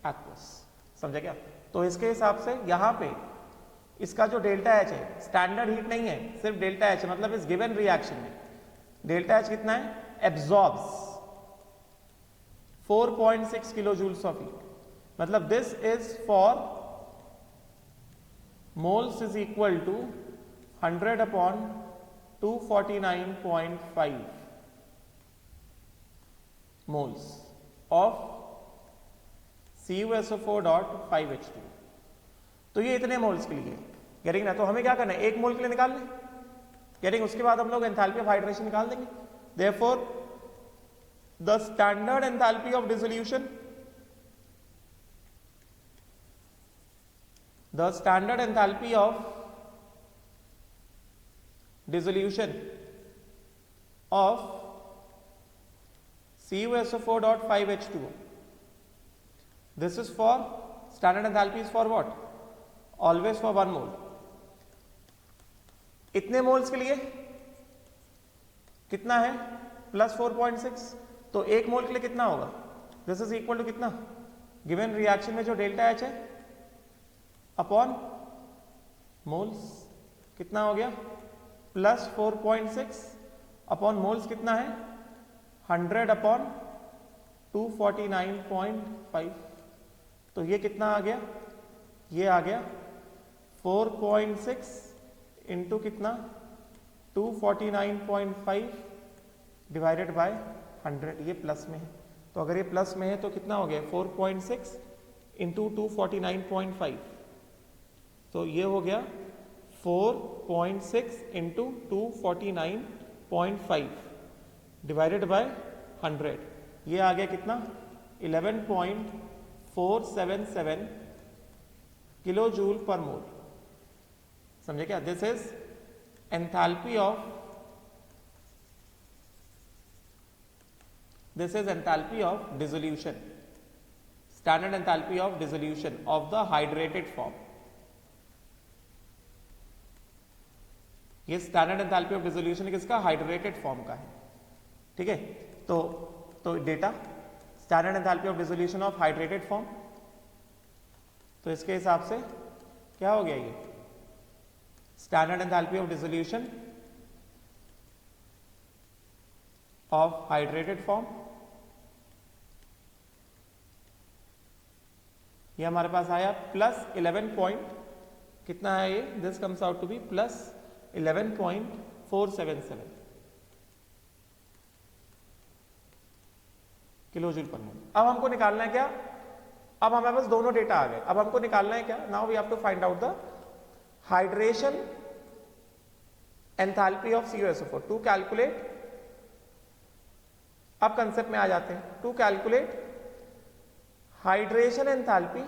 aqueous. समझे क्या? तो इसके हिसाब से यहां पे इसका जो डेल्टा एच है स्टैंडर्ड हीट नहीं है, सिर्फ डेल्टा एच, मतलब इस गिवन रिएक्शन में डेल्टा एच कितना है, absorbs 4.6 kilo joules of heat. मतलब this is for moles is equal to 100 upon 249.5 moles of CuSO4.5H2। तो ये इतने मोल्स के लिए गेटिंग ना। तो हमें क्या करना है, एक मोल के लिए निकाल लें गेटिंग, उसके बाद हम लोग एंथैल्पी ऑफ हाइड्रेशन निकाल देंगे। Therefore the standard enthalpy of dissolution, the standard enthalpy of dissolution of CuSO4.5H2O, this is for standard enthalpy is for what, always for 1 mole। इतने मोल्स के लिए कितना है +4.6, तो एक मोल के लिए कितना होगा, दिस इज इक्वल टू कितना, गिवन रिएक्शन में जो डेल्टा एच है अपॉन मोल्स कितना हो गया +4.6 अपॉन मोल्स कितना है 100 अपॉन 249.5। तो ये कितना आ गया, ये आ गया 4.6 इंटू कितना 249.5 डिवाइडेड बाय 100। ये प्लस में है, तो अगर ये प्लस में है तो कितना हो गया 4.6 इंटू 249.5, तो ये हो गया 4.6 इंटू 249.5 डिवाइडेड बाय 100। ये आ गया कितना 11.477 किलो जूल पर मोल। समझे क्या? This is enthalpy of dissolution, standard enthalpy of dissolution of the hydrated form. ये स्टैंडर्ड एंथैल्पी ऑफ डिसोल्यूशन किसका, हाइड्रेटेड फॉर्म का है। ठीक है, तो data standard enthalpy of dissolution of hydrated form, तो इसके हिसाब से क्या हो गया, ये standard enthalpy of dissolution of hydrated form, ये हमारे पास आया +11 पॉइंट कितना है, ये this comes out to be +11.477 kilo joule per मोल। अब हमको निकालना है क्या, अब हमारे पास दोनों डेटा आ गए, अब हमको निकालना है क्या, now we have to find out the hydration enthalpy of CuSO4 to calculate. अब कंसेप्ट में आ जाते हैं, to calculate hydration enthalpy,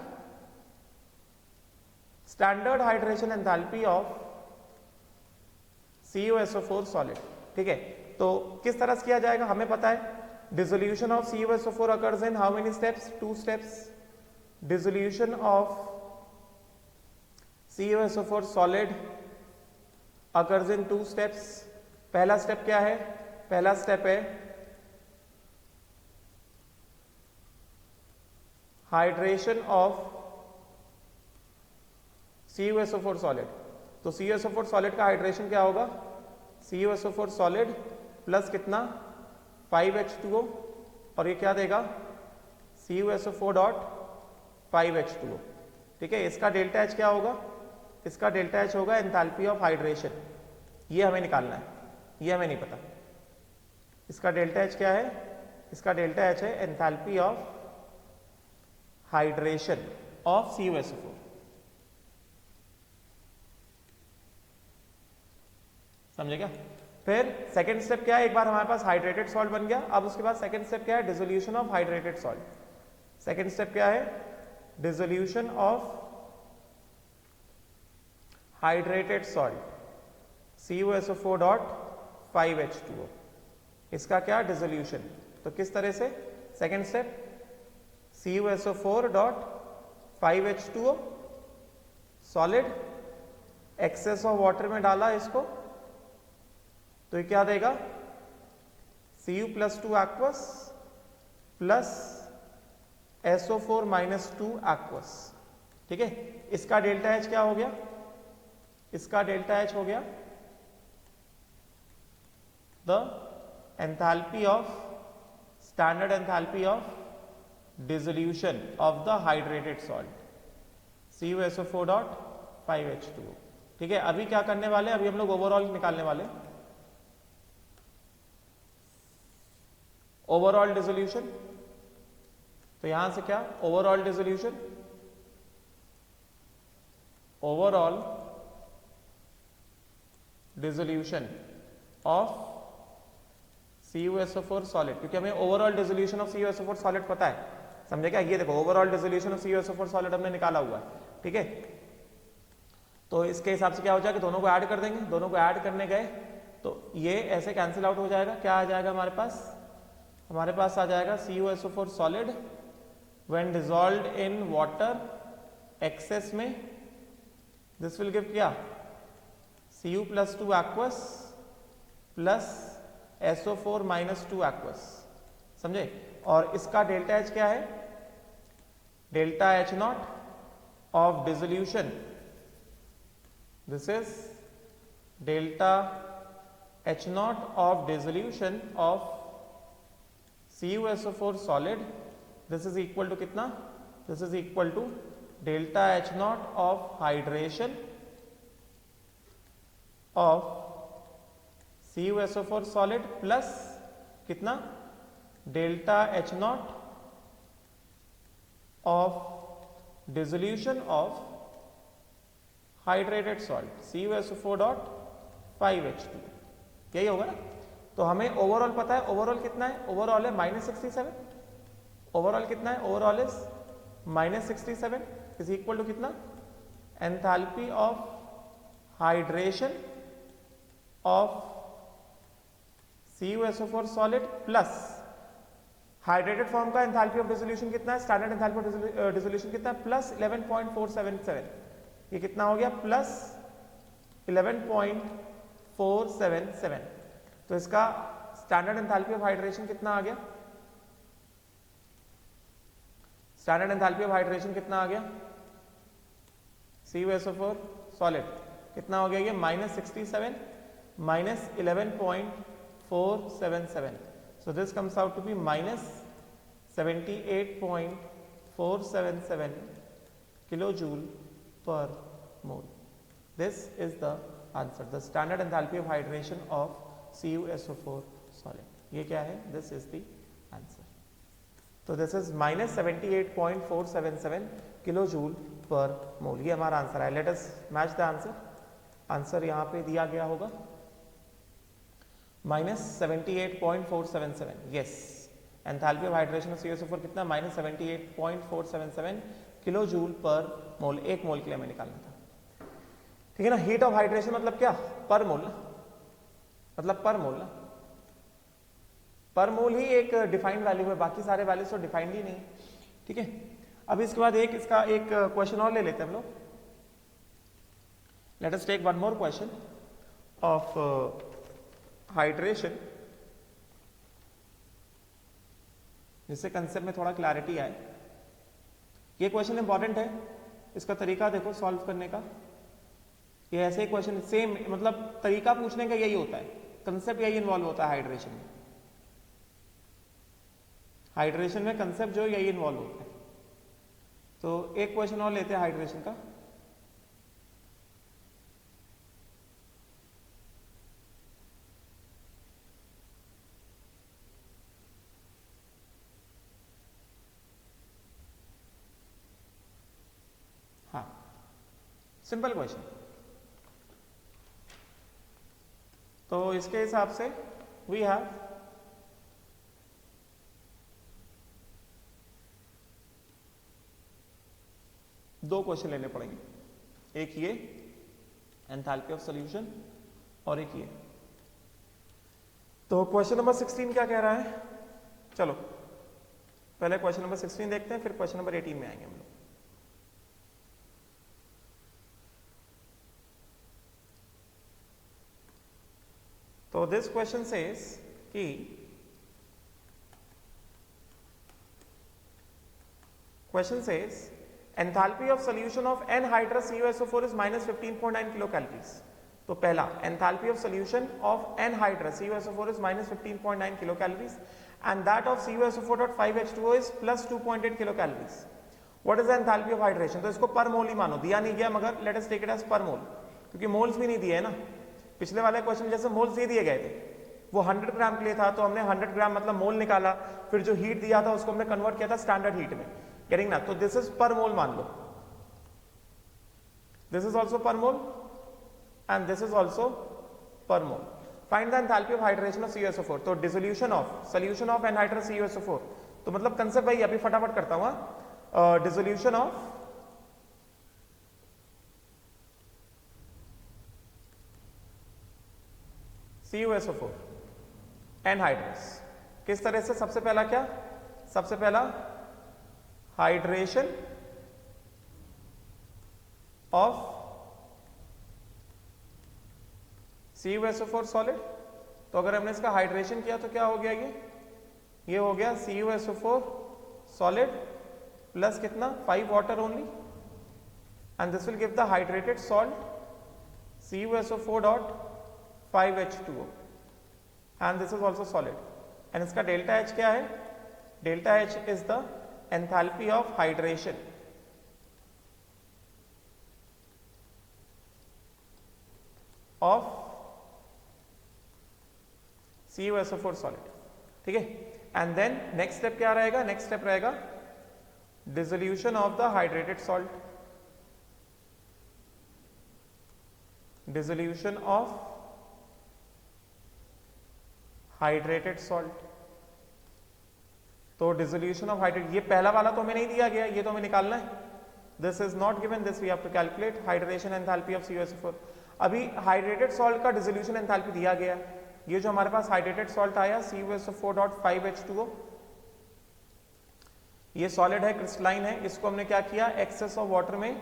standard hydration enthalpy of CuSO4 solid. ठीक है, तो किस तरह से किया जाएगा, हमें पता है dissolution of CuSO4 occurs in how many steps, 2 steps। Dissolution of CuSO4 solid occurs in 2 steps। पहला स्टेप क्या है, पहला स्टेप है हाइड्रेशन ऑफ CuSO4 सॉलिड। तो CuSO4 सॉलिड का हाइड्रेशन क्या होगा, CuSO4 सॉलिड प्लस कितना 5H2O, और ये क्या देगा CuSO4.5H2O। ठीक है, इसका डेल्टा एच क्या होगा, इसका डेल्टा एच होगा एंथैल्पी ऑफ हाइड्रेशन। ये हमें निकालना है, ये हमें नहीं पता। इसका डेल्टा एच क्या है, इसका डेल्टा एच है enthalpy of hydration of CuSO4। समझे क्या? फिर सेकेंड स्टेप क्या है, एक बार हमारे पास हाइड्रेटेड सॉल्ट बन गया, अब उसके बाद सेकेंड स्टेप क्या है, dissolution of hydrated salt. Second step क्या है, dissolution of hydrated salt. CuSO4 dot 5H2O, इसका क्या डिसोल्यूशन, तो किस तरह से, second step CuSO4 dot 5H2O solid, excess of water में डाला इसको, तो ये क्या देगा, Cu plus 2 aqueous plus SO4 minus 2 aqueous, ठीक है। इसका डेल्टा H क्या हो गया, इसका डेल्टा H हो गया the enthalpy of, standard enthalpy of dissolution of the hydrated salt CuSO4 dot 5H2O, ठीक है। अभी क्या करने वाले, अभी हम लोग ओवरऑल निकालने वाले, ओवरऑल डिसोल्यूशन, तो यहां से क्या, overall dissolution, overall dissolution of CuSO4 solid, क्योंकि हमें overall dissolution of CuSO4 solid पता है, समझे क्या, ये देखो overall dissolution of CuSO4 solid हमने निकाला हुआ है, ठीक है। तो इसके हिसाब से क्या हो जाएगा, दोनों को ऐड कर देंगे, दोनों को ऐड करने गए तो ये ऐसे कैंसिल आउट हो जाएगा, क्या आ जाएगा हमारे पास आ जाएगा CuSO4 solid when dissolved in water excess में, दिस विल गिव क्या, Cu plus 2 aqueous plus SO4 minus 2 aqueous, समझे। और इसका डेल्टा H क्या है, delta H naught of dissolution, this is delta H naught of dissolution of CuSO4 solid, this is equal to कितना, this is equal to delta H naught of hydration of CuSO4 solid plus कितना, delta H naught of dissolution of hydrated salt CuSO4 dot 5H2, यही होगा ना। तो हमें overall पता है, overall कितना है, ओवरऑल है -67, ओवरऑल कितना है, overall is -67 is equal to कितना, enthalpy of hydration of CuSO4 solid plus hydrated form का एंथैल्पी ऑफ डिसोल्यूशन कितना है, स्टैंडर्ड एंथैल्पी ऑफ डिसोल्यूशन कितना है, प्लस 11.477, ये कितना हो गया, प्लस 11.477, तो इसका स्टैंडर्ड एंथैल्पी ऑफ हाइड्रेशन कितना आ गया, स्टैंडर्ड एंथैल्पी ऑफ हाइड्रेशन कितना आ गया, CuSO4 सॉलिड कितना हो गया, ये -67 minus 11.477, so this comes out to be minus 78.477 kilojoule per mole. This is the answer, the standard enthalpy of hydration of CuSO4 solid. ये क्या है, this is the answer. तो this is minus 78.477 kilojoule per mole, ये हमारा answer है। Let us match the answer. Answer यहाँ पे दिया गया होगा -78.477, yes, enthalpy of hydration of CuSO4 कितना, -78.477 किलो जूल पर मोल, एक मोल के लिए हमें निकालना था, ठीक है ना। हीट ऑफ हाइड्रेशन मतलब क्या, पर मोल, मतलब पर मोल ना, पर मोल ही एक डिफाइंड वैल्यू है, बाकी सारे वैल्यूज तो डिफाइंड ही नहीं, ठीक है। अब इसके बाद इसका एक क्वेश्चन और ले लेते हैं हम लोग। Let us take one more question of hydration, जिससे कंसेप्ट में थोड़ा क्लैरिटी आए। ये क्वेश्चन इंपॉर्टेंट है, इसका तरीका देखो सॉल्व करने का, ये ऐसे ही क्वेश्चन सेम, मतलब तरीका पूछने का यही होता है, कंसेप्ट यही इन्वॉल्व होता है हाइड्रेशन में, हाइड्रेशन में कंसेप्ट जो यही इन्वॉल्व होता है। तो एक क्वेश्चन और लेते हैं हाइड्रेशन का। हाँ, सिंपल क्वेश्चन। तो इसके हिसाब से वी हैव दो क्वेश्चन लेने पड़ेंगे, एक ये एंथैल्पी ऑफ सॉल्यूशन और एक ये। तो क्वेश्चन नंबर 16 क्या कह रहा है, चलो पहले क्वेश्चन नंबर 16 देखते हैं, फिर क्वेश्चन नंबर 18 में आएंगे हम लोग। तो दिस क्वेश्चन सेज कि question says enthalpy of solution of anhydrous CuSO4 is -15.9 kilo calories. तो पहला enthalpy of solution of anhydrous CuSO4 is -15.9 kilo calories and that of CuSO4.5H2O is +2.8 kilo calories. What is the enthalpy of hydration? तो इसको पर मोल ही मानो, दिया नहीं गया मगर let us take it as per mole, क्योंकि मोल्स भी नहीं दिए है ना। पिछले वाले क्वेश्चन जैसे मोल्स दे दिए गए थे, वो 100 ग्राम के लिए था तो हमने 100 ग्राम मतलब मोल निकाला, फिर जो हीट दिया था उसको हमने कन्वर्ट किया था स्टैंडर्ड हीट में, गेटिंग ना। तो दिस इज पर मोल मान लो, this is also per mole and this is also per mole. Find the enthalpy of hydration of CuSO4। तो dissolution of solution of anhydrous CuSO4, तो मतलब कंसेप्ट भाई अभी फटाफट करता हूं। डिसोल्यूशन ऑफ CuSO4 एनहाइड्रस किस तरह से? सबसे पहला क्या, सबसे पहला हाइड्रेशन ऑफ CuSO4 सॉलिड। तो अगर हमने इसका हाइड्रेशन किया तो क्या हो गया, ये हो गया CuSO4 सॉलिड प्लस कितना 5 water only, and this will give the hydrated salt CuSO4.5H2O and this is also solid. And इसका डेल्टा H क्या है? Delta H is the enthalpy of hydration of CuSO4 solid, ठीक है। And then next step क्या रहेगा? Next step रहेगा dissolution of the hydrated salt, dissolution of hydrated salt. तो dissolution of hydrate, ये पहला वाला तो हमें नहीं दिया गया, ये तो हमें निकालना है। This is not given, this we have to calculate hydration enthalpy of CuSO4। अभी हाइड्रेटेड सॉल्ट का डिसोल्यूशन एंथैल्पी दिया गया, ये जो हमारे पास हाइड्रेटेड सॉल्ट आया CuSO4.5H2O, ये सॉलिड है, क्रिस्टलाइन है, इसको हमने क्या किया, एक्सेस ऑफ वाटर में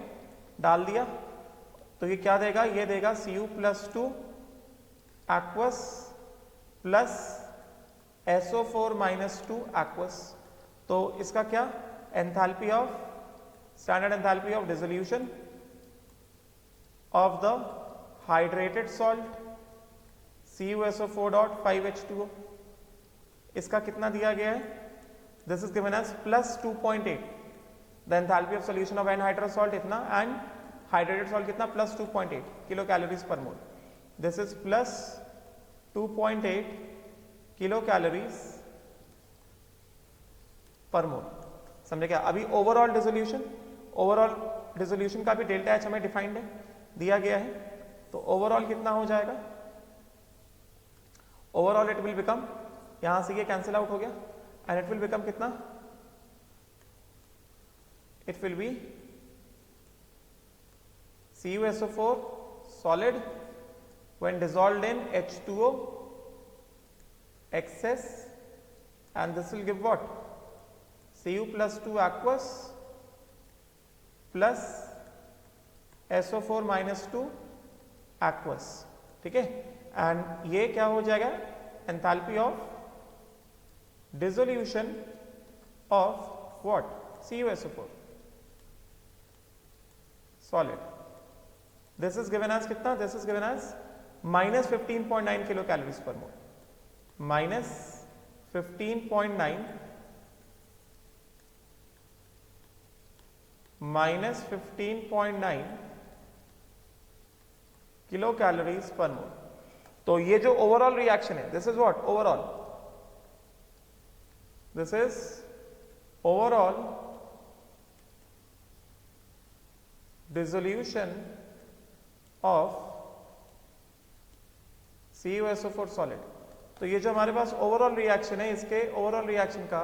डाल दिया। तो ये क्या देगा? ये देगा Cu+2 aqueous plus SO4-2 aqueous. तो इसका क्या enthalpy of, standard enthalpy of dissolution of the hydrated salt CuSO4.5H2O, इसका कितना दिया गया है? This is given as +2.8। The enthalpy of solution of anhydrous salt इतना एंड हाइड्रेटेड सॉल्ट कितना? +2.8 kilo calories per mole. This is +2.8 kilo calories per mole, समझे क्या? अभी ओवरऑल डिसोल्यूशन का भी डेल्टा H हमें डिफाइंड है, दिया गया है। तो ओवरऑल कितना हो जाएगा? ओवरऑल इट विल बिकम, यहां से ये कैंसिल आउट हो गया एंड इट विल बिकम कितना? It will be CuSO4 solid when dissolved in H2O excess, and this will give what? Cu+2 aqueous plus SO4-2 aqueous, ठीक है। एंड ये क्या हो जाएगा? Enthalpy of dissolution of what? CuSO4 solid. This is given as कितना? This is given as -15.9 kilo calories per mole, -15.9 kilo calories per mole. तो ये जो ओवरऑल रिएक्शन है, this is what? Overall, this is overall dissolution of CuSO4 solid. तो ये जो हमारे पास ओवरऑल रिएक्शन है, इसके ओवरऑल रिएक्शन का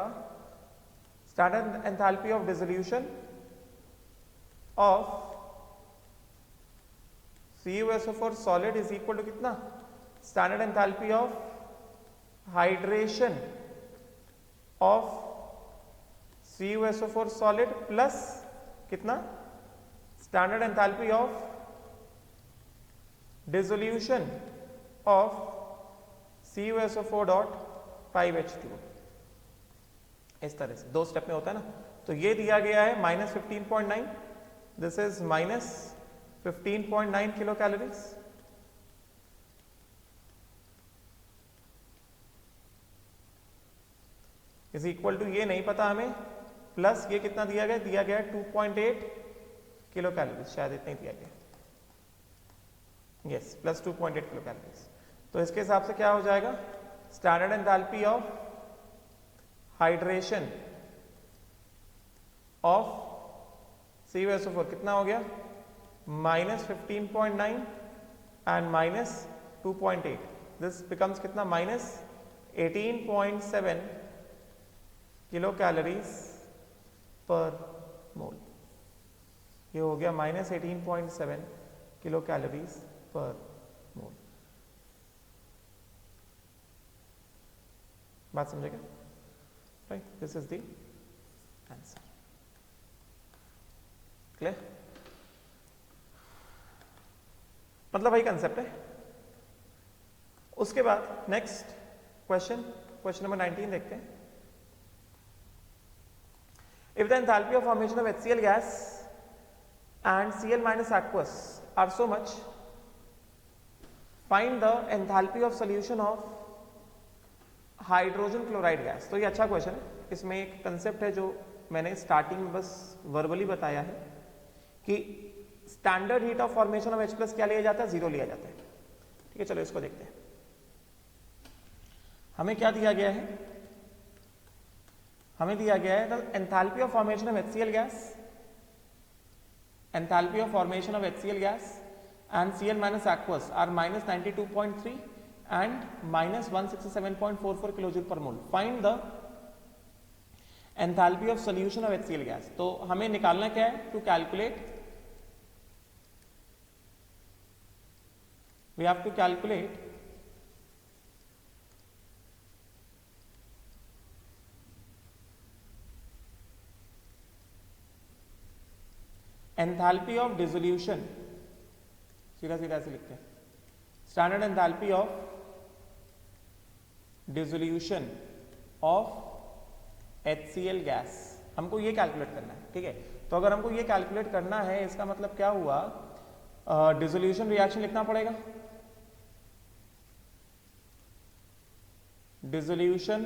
standard enthalpy of dissolution of CuSO4 solid is equal to कितना? Standard enthalpy of hydration of CuSO4 solid plus कितना, standard enthalpy of dissolution of CuSO4 dot 5H2O। इस तरह से 2 स्टेप में होता है ना। तो ये दिया गया है -15.9, this is -15.9 kilo calories. Is equal to, ये नहीं पता हमें, प्लस ये कितना दिया गया, 2.8 किलो कैलोरीज, शायद इतना ही दिया गया, यस, प्लस 2.8 किलो कैलोरीज। तो इसके हिसाब से क्या हो जाएगा, standard enthalpy of hydration of CuSO4 कितना हो गया, -15.9 एंड -2.8, दिस बिकम्स कितना, -18.7 किलो कैलोरीज पर मोल। ये हो गया -18.7 किलो कैलोरीज पर मोल। बात समझेगा, right? This is the answer. Clear? मतलब वही कंसेप्ट है। उसके बाद नेक्स्ट क्वेश्चन नंबर 19 देखते हैं। If the enthalpy of formation of HCl gas and Cl minus aqueous are so much, find the enthalpy of solution of hydrogen chloride gas. तो ये अच्छा क्वेश्चन है। इसमें एक कंसेप्ट है जो मैंने स्टार्टिंग में बस वर्बली बताया है कि standard heat of formation of H+ क्या लिया जाता है, 0 लिया जाता है। ठीक है, चलो इसको देखते हैं। हमें क्या दिया गया है, हमें दिया गया है the enthalpy of formation of HCl gas, enthalpy of formation of HCl gas and Cl minus aqueous are -92.3 and -167.44 kilojoule per mole. Find the enthalpy of solution of HCl gas. तो हमें निकालना क्या है, to calculate, we have to calculate enthalpy of dissolution, सीधा सीधा ऐसे लिखते हैं, standard enthalpy of dissolution of HCl gas. हमको ये कैलकुलेट करना है, ठीक है। तो अगर हमको ये कैलकुलेट करना है, इसका मतलब क्या हुआ, डिसोल्यूशन रिएक्शन लिखना पड़ेगा, dissolution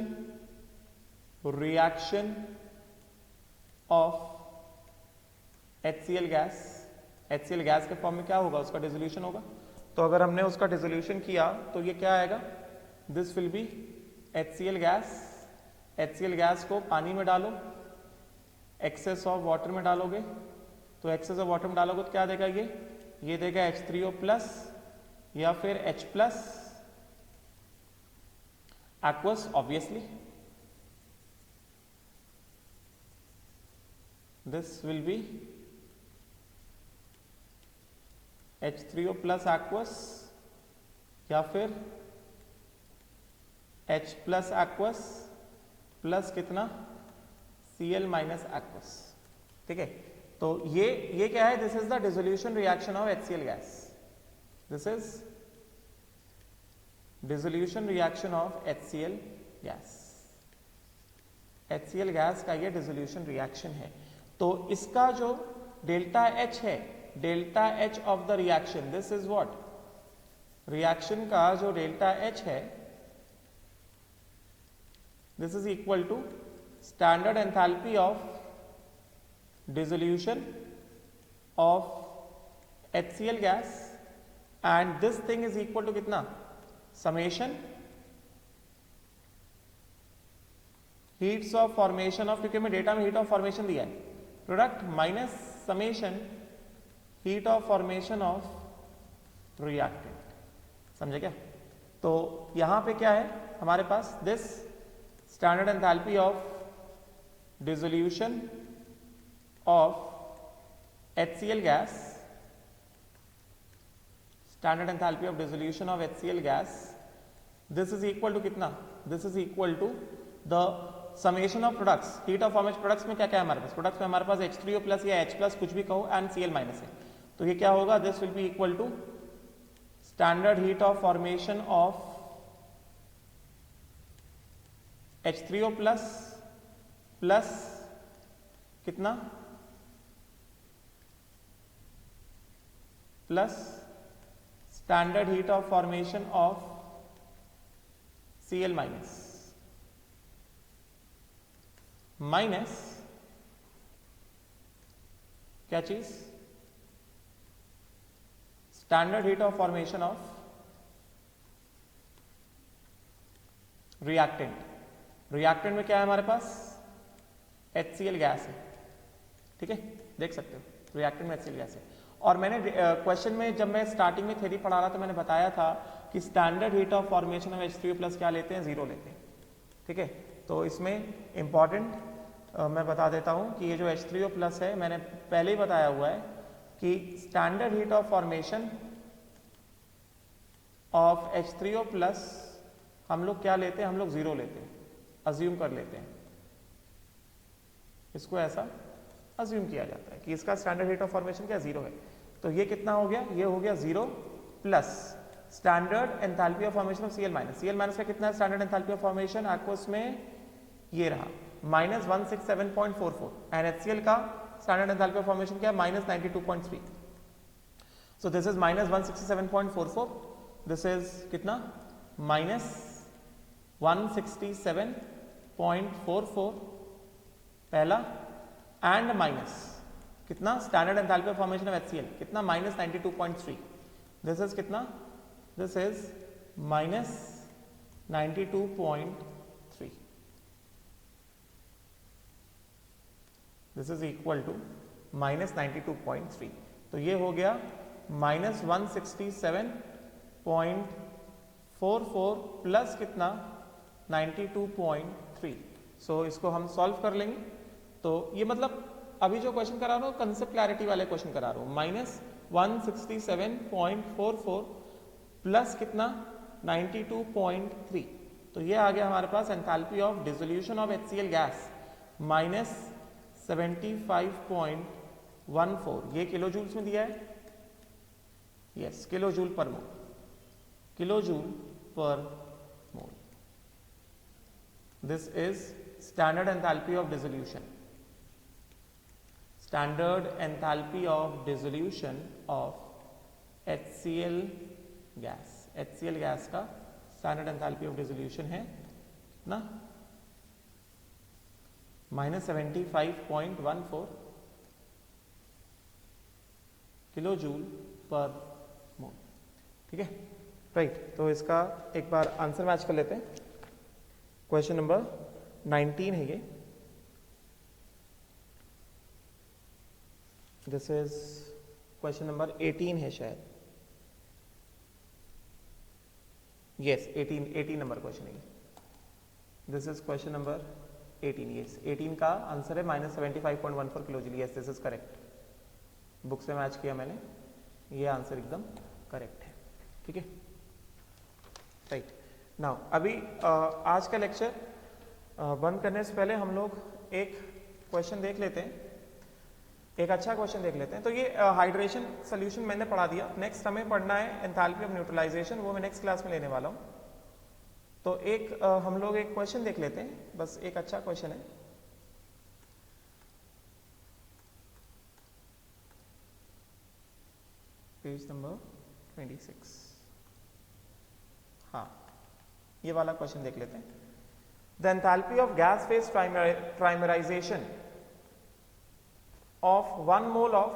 reaction of HCl gas. HCl gas के फॉर्म में क्या होगा, उसका डिसोल्यूशन होगा। तो अगर हमने उसका डिसोल्यूशन किया तो ये क्या आएगा, this will B HCl gas. HCl gas को पानी में डालो, एक्सेस ऑफ वाटर में डालोगे, तो एक्सेस ऑफ वाटर में डालोगे तो क्या देगा, ये देगा H3O प्लस या फिर H plus aqueous, obviously this will B H3O plus aqueous या फिर H प्लस एक्वस प्लस कितना, Cl माइनस एक्वस। ठीक है, तो ये क्या है, this is the dissolution reaction of HCl gas, this is dissolution reaction of HCl gas. HCl gas का ये डिसोल्यूशन रिएक्शन है। तो इसका जो डेल्टा H है, delta H of the reaction, this is what, reaction का जो डेल्टा H है, this is equal to standard enthalpy of dissolution of HCl gas and this thing is equal to कितना, summation heats of formation of, क्योंकि मैं data में heat of formation दिया है, product minus summation heat of formation of reactant। समझे क्या? तो यहां पे क्या है हमारे पास, this standard enthalpy of dissolution of HCl gas, standard enthalpy of dissolution of HCl gas this is equal to कितना, this is equal to the summation of products, heat of formation products में क्या क्या है हमारे पास, products में हमारे पास H3O प्लस या H प्लस कुछ भी कहो एंड Cl माइनस है, तो ये क्या होगा, this will be equal to standard heat of formation of H3O plus plus कितना, plus standard heat of formation of Cl minus, minus क्या चीज, standard heat of formation of reactant. Reactant में क्या है हमारे पास, HCl गैस है, ठीक है, देख सकते हो रिएक्टेंट में HCl गैस है। और मैंने क्वेश्चन में जब मैं स्टार्टिंग में थ्योरी पढ़ा रहा था मैंने बताया था कि standard heat of formation of H3O plus क्या लेते हैं, 0 लेते हैं, ठीक है। तो इसमें इंपॉर्टेंट मैं बता देता हूं कि ये जो H3O प्लस है मैंने पहले ही बताया हुआ है कि standard heat of formation of H3O plus हम लोग क्या लेते हैं, हम लोग 0 लेते हैं, अज्यूम कर लेते हैं, इसको ऐसा अज्यूम किया जाता है कि इसका स्टैंडर्ड हीट ऑफ फॉर्मेशन क्या 0 है। तो ये कितना हो गया, ये हो गया 0 plus standard enthalpy of formation of Cl minus, Cl minus का कितना है standard enthalpy of formation, aqueous में ये रहा माइनस 167.44 एंड HCl का स्टैंडर्ड एंथैल्पी ऑफ फॉर्मेशन क्या है, minus 92.3। So this is minus 167.44, this is कितना, माइनस 167.44 पहला एंड माइनस कितना, standard enthalpy of formation of HCl कितना, माइनस 92.3, दिस इज कितना, this is minus 92.3, this is equal to minus 92.3। तो ये हो गया माइनस 167.44 प्लस कितना 92.3। सो इसको हम सॉल्व कर लेंगे। तो ये मतलब अभी जो क्वेश्चन करा रहा हूँ कंसेप्ट क्लैरिटी वाले क्वेश्चन करा रहा हूँ, माइनस 167.44 प्लस कितना 92.3। तो ये आ गया हमारे पास enthalpy of dissolution of HCl gas minus 75.14, ये किलो जूल्स में दिया है, yes kilo joule per mole, kilo joule per mole. This is standard enthalpy of dissolution, standard enthalpy of dissolution of HCl gas, HCl gas का standard enthalpy of dissolution है ना minus 75.14 kilo joule per mole, ठीक है right. तो इसका एक बार answer match कर लेते हैं। क्वेश्चन नंबर 19 है ये, दिस इज क्वेश्चन नंबर 18 है शायद, यस 18 नंबर क्वेश्चन है, this is question number 18, yes 18 का आंसर है minus 75.14 kilo joule, yes this is correct, book से मैच किया मैंने, ये आंसर एकदम करेक्ट है, ठीक है राइट। नाउ अभी आज का लेक्चर बंद करने से पहले हम लोग एक क्वेश्चन देख लेते हैं, एक अच्छा क्वेश्चन देख लेते हैं। तो ये हाइड्रेशन सोल्यूशन मैंने पढ़ा दिया, नेक्स्ट हमें पढ़ना है एंथैल्पी ऑफ न्यूट्रलाइजेशन, वो मैं नेक्स्ट क्लास में लेने वाला हूँ। तो एक हम लोग एक क्वेश्चन देख लेते हैं, बस एक अच्छा क्वेश्चन है। पेज नंबर 26, हाँ ये वाला क्वेश्चन देख लेते हैं। The enthalpy of gas phase trimerisation of 1 mole of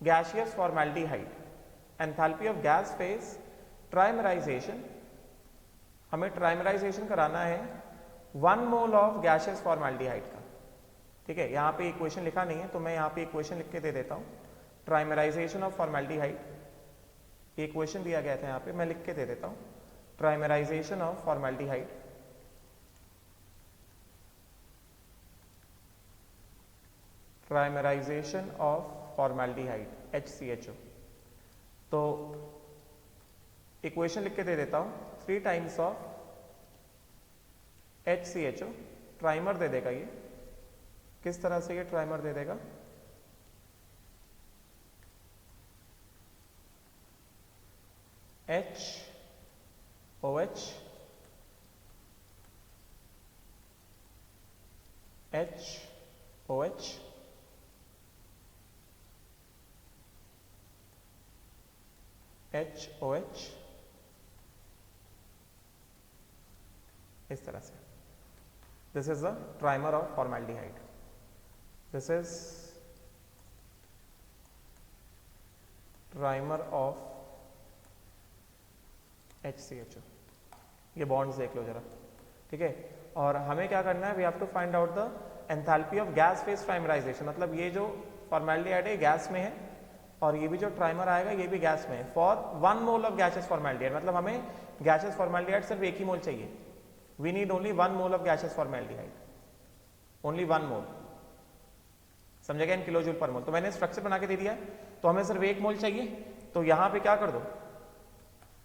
gaseous formaldehyde, enthalpy of gas phase trimerisation, हमें ट्राइमराइजेशन कराना है 1 मोल ऑफ गैसियस फॉर्मेल्डिहाइड का, ठीक है। यहाँ पे इक्वेशन लिखा नहीं है तो मैं यहाँ पे इक्वेशन लिख के दे देता हूँ, ट्राइमराइजेशन ऑफ फॉर्मेल्डिहाइड, इक्वेशन दिया गया था यहाँ पे, मैं लिख के दे देता हूँ, trimerisation of formaldehyde, trimerisation of formaldehyde HCHO। तो इक्वेशन लिख के दे देता हूं, 3 टाइम्स ऑफ HCHO, ट्राइमर दे देगा ये। किस तरह से ये ट्राइमर दे देगा, HOH HOH HOH इस तरह से। This is the trimer of formaldehyde. This is trimer of HCHO। ये बॉन्ड्स देख लो जरा, ठीक है। और हमें क्या करना है, we have to find out the enthalpy of gas phase trimerization. मतलब ये जो फॉर्मेल्डिहाइड है गैस में है, और ये भी जो ट्राइमर आएगा ये भी गैस में है, for 1 mole of gaseous formaldehyde. मतलब हमें गैसेस फॉर्मेल्डिहाइड सिर्फ 1 ही मोल चाहिए। We need only 1 mole of gaseous formaldehyde, only 1 mole. समझेगा, इन किलो जूल पर मोल। तो मैंने स्ट्रक्चर बना के दे दिया है, तो हमें सिर्फ 1 मोल चाहिए, तो यहां पे क्या कर दो,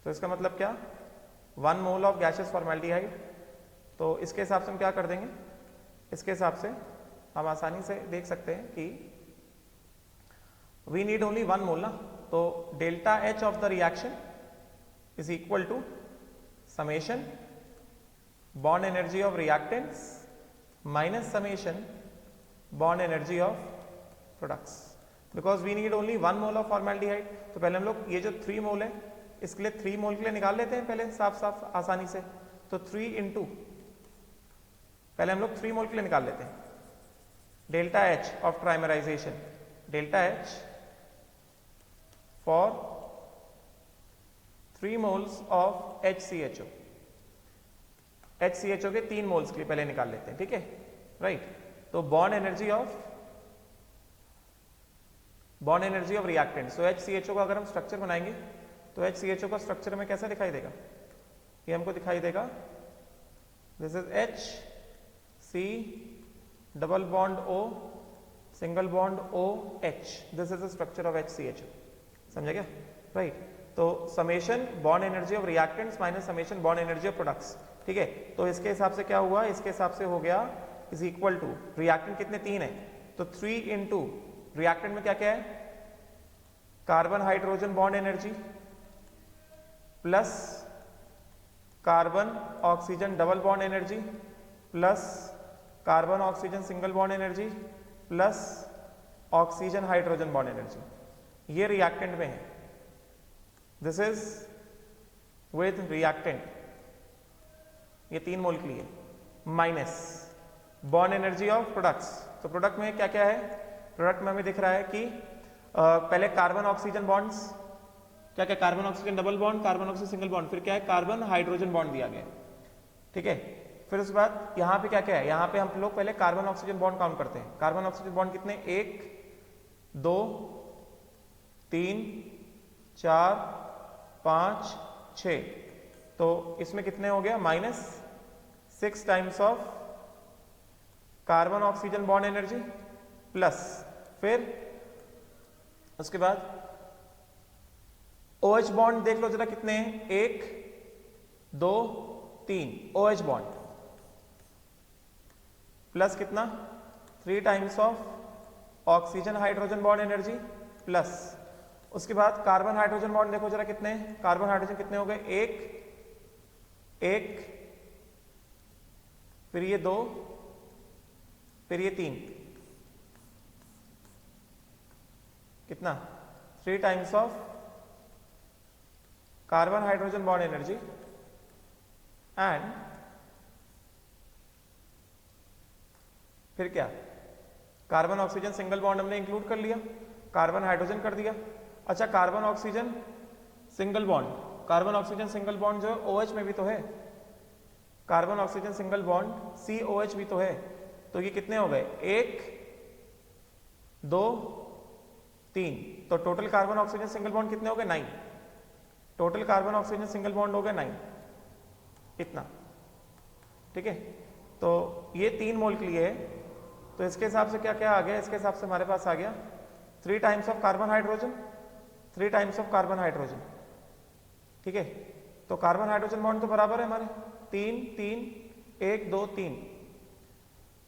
तो इसका मतलब क्या, 1 मोल ऑफ गैसेस फॉर्मेल्डिहाइड। तो इसके हिसाब से हम क्या कर देंगे, इसके हिसाब से हम आसानी से देख सकते हैं कि वी नीड ओनली 1 मोल ना, तो delta H of the reaction is equal to summation bond energy of reactants minus summation bond energy of products, because we need only 1 mole of formaldehyde. तो पहले हम लोग ये जो 3 मोल है, इसके लिए 3 मोल के लिए निकाल लेते हैं पहले साफ साफ आसानी से। तो 3 इंटू, पहले हम लोग 3 मोल के लिए निकाल लेते हैं, delta H of trimerisation, delta H for 3 moles of HCHO। HCHO के 3 मोल्स के लिए पहले निकाल लेते हैं, ठीक है, राइट। तो bond energy of reactant. So HCHO का अगर हम स्ट्रक्चर बनाएंगे तो HCHO का स्ट्रक्चर में कैसा दिखाई देगा, ये हमको दिखाई देगा, this is H C double bond O single bond OH, this is the structure of HCHO। समझे क्या, राइट। तो summation bond energy of reactants minus summation bond energy of products, ठीक है। तो इसके हिसाब से क्या हुआ, इसके हिसाब से हो गया इज इक्वल टू, रिएक्टेंट कितने 3 है, तो 3 इंटू रिएक्टेंट में क्या क्या है, carbon hydrogen bond energy plus carbon oxygen double bond energy plus carbon oxygen single bond energy plus oxygen hydrogen bond energy, ये रिएक्टेंट में है। दिस इज विद रिएक्टेंट, ये 3 मोल के लिए, minus bond energy of products. तो product में क्या क्या है, प्रोडक्ट में हमें दिख रहा है कि पहले कार्बन ऑक्सीजन बॉन्ड्स, क्या क्या, carbon oxygen double bond, carbon oxygen single bond, फिर क्या है, कार्बन हाइड्रोजन बॉन्ड दिया गया, ठीक है। फिर उसके बाद यहां पे क्या क्या है, यहां पे हम लोग पहले कार्बन ऑक्सीजन बॉन्ड काउंट करते हैं। कार्बन ऑक्सीजन बॉन्ड कितने, 1 2 3 4 5 6, तो इसमें कितने हो गया, -6 times of carbon oxygen bond energy plus, फिर उसके बाद OH बॉन्ड देख लो जरा कितने हैं, 1 2 3 OH बॉन्ड प्लस कितना, 3 times of oxygen hydrogen bond energy plus, उसके बाद कार्बन हाइड्रोजन बॉन्ड देखो जरा कितने हैं, कार्बन हाइड्रोजन कितने हो गए, 1 फिर ये 2 फिर ये 3, कितना, 3 times of carbon hydrogen bond energy and फिर क्या, कार्बन ऑक्सीजन सिंगल बॉन्ड हमने इंक्लूड कर लिया, कार्बन हाइड्रोजन कर दिया। अच्छा, कार्बन ऑक्सीजन सिंगल बॉन्ड जो OH में भी तो है, carbon oxygen single bond COH भी तो है, तो ये कितने हो गए, 1 2 3, तो total carbon oxygen single bond कितने हो गए, 9, total carbon oxygen single bond हो गए 9, इतना, ठीक है। तो ये 3 मोल के लिए है, तो इसके हिसाब से क्या क्या आ गया, इसके हिसाब से हमारे पास आ गया 3 times of carbon hydrogen, 3 times of carbon hydrogen, ठीक है। तो कार्बन हाइड्रोजन बॉन्ड तो बराबर है हमारे, 3 3 1 2 3।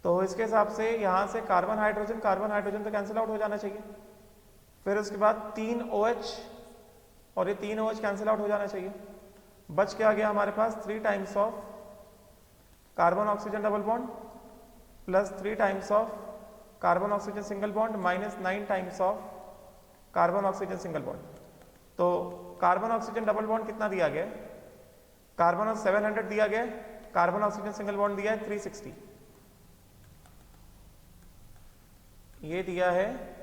तो इसके हिसाब से यहाँ से कार्बन हाइड्रोजन तो कैंसिल आउट हो जाना चाहिए। फिर उसके बाद 3 OH और ये 3 OH कैंसिल आउट हो जाना चाहिए। बच क्या गया हमारे पास 3 times of carbon oxygen double bond plus 3 times of carbon oxygen single bond minus 9 times of carbon oxygen single bond. तो कार्बन ऑक्सीजन डबल बॉन्ड कितना दिया गया? कार्बन 700 दिया गया, कार्बन ऑक्सीजन सिंगल बॉन्ड दिया है 360, ये दिया है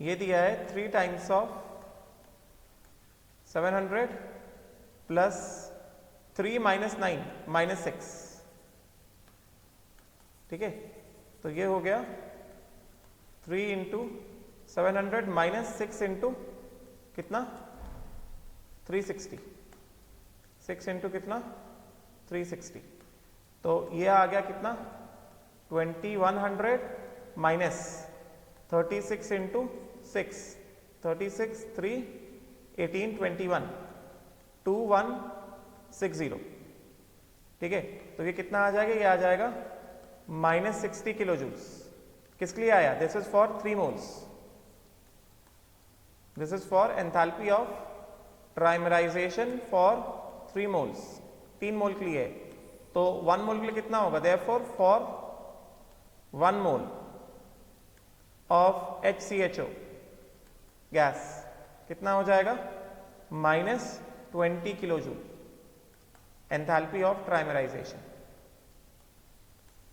ये दिया है 3 times of 700 plus 3 minus 9 minus 6, ठीक है। तो ये हो गया 3 इंटू 700 माइनस 6 इंटू कितना 360, 6 इंटू कितना 360। तो ये आ गया कितना 2100 माइनस 36 इंटू 6, 36 3 18 21 2160, ठीक है। तो ये कितना आ जाएगा? ये आ जाएगा माइनस 60 किलो जूल्स। किसके लिए आया? This is for 3 moles, this is for enthalpy of trimerisation for 3 moles, 3 मोल के लिए है। तो 1 मोल के लिए कितना होगा? Therefore for 1 mole of HCHO gas कितना हो जाएगा? Minus 20 kilo joule. Enthalpy of trimerisation,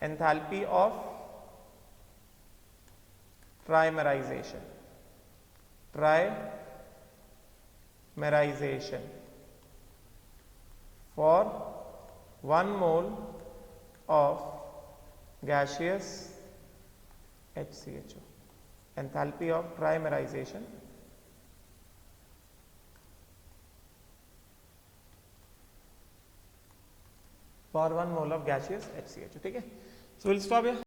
enthalpy of trimerisation, trimerisation for 1 mole of gaseous HCHO, enthalpy of trimerization for 1 mole of gaseous HCHO, ठीक है। So we'll stop here.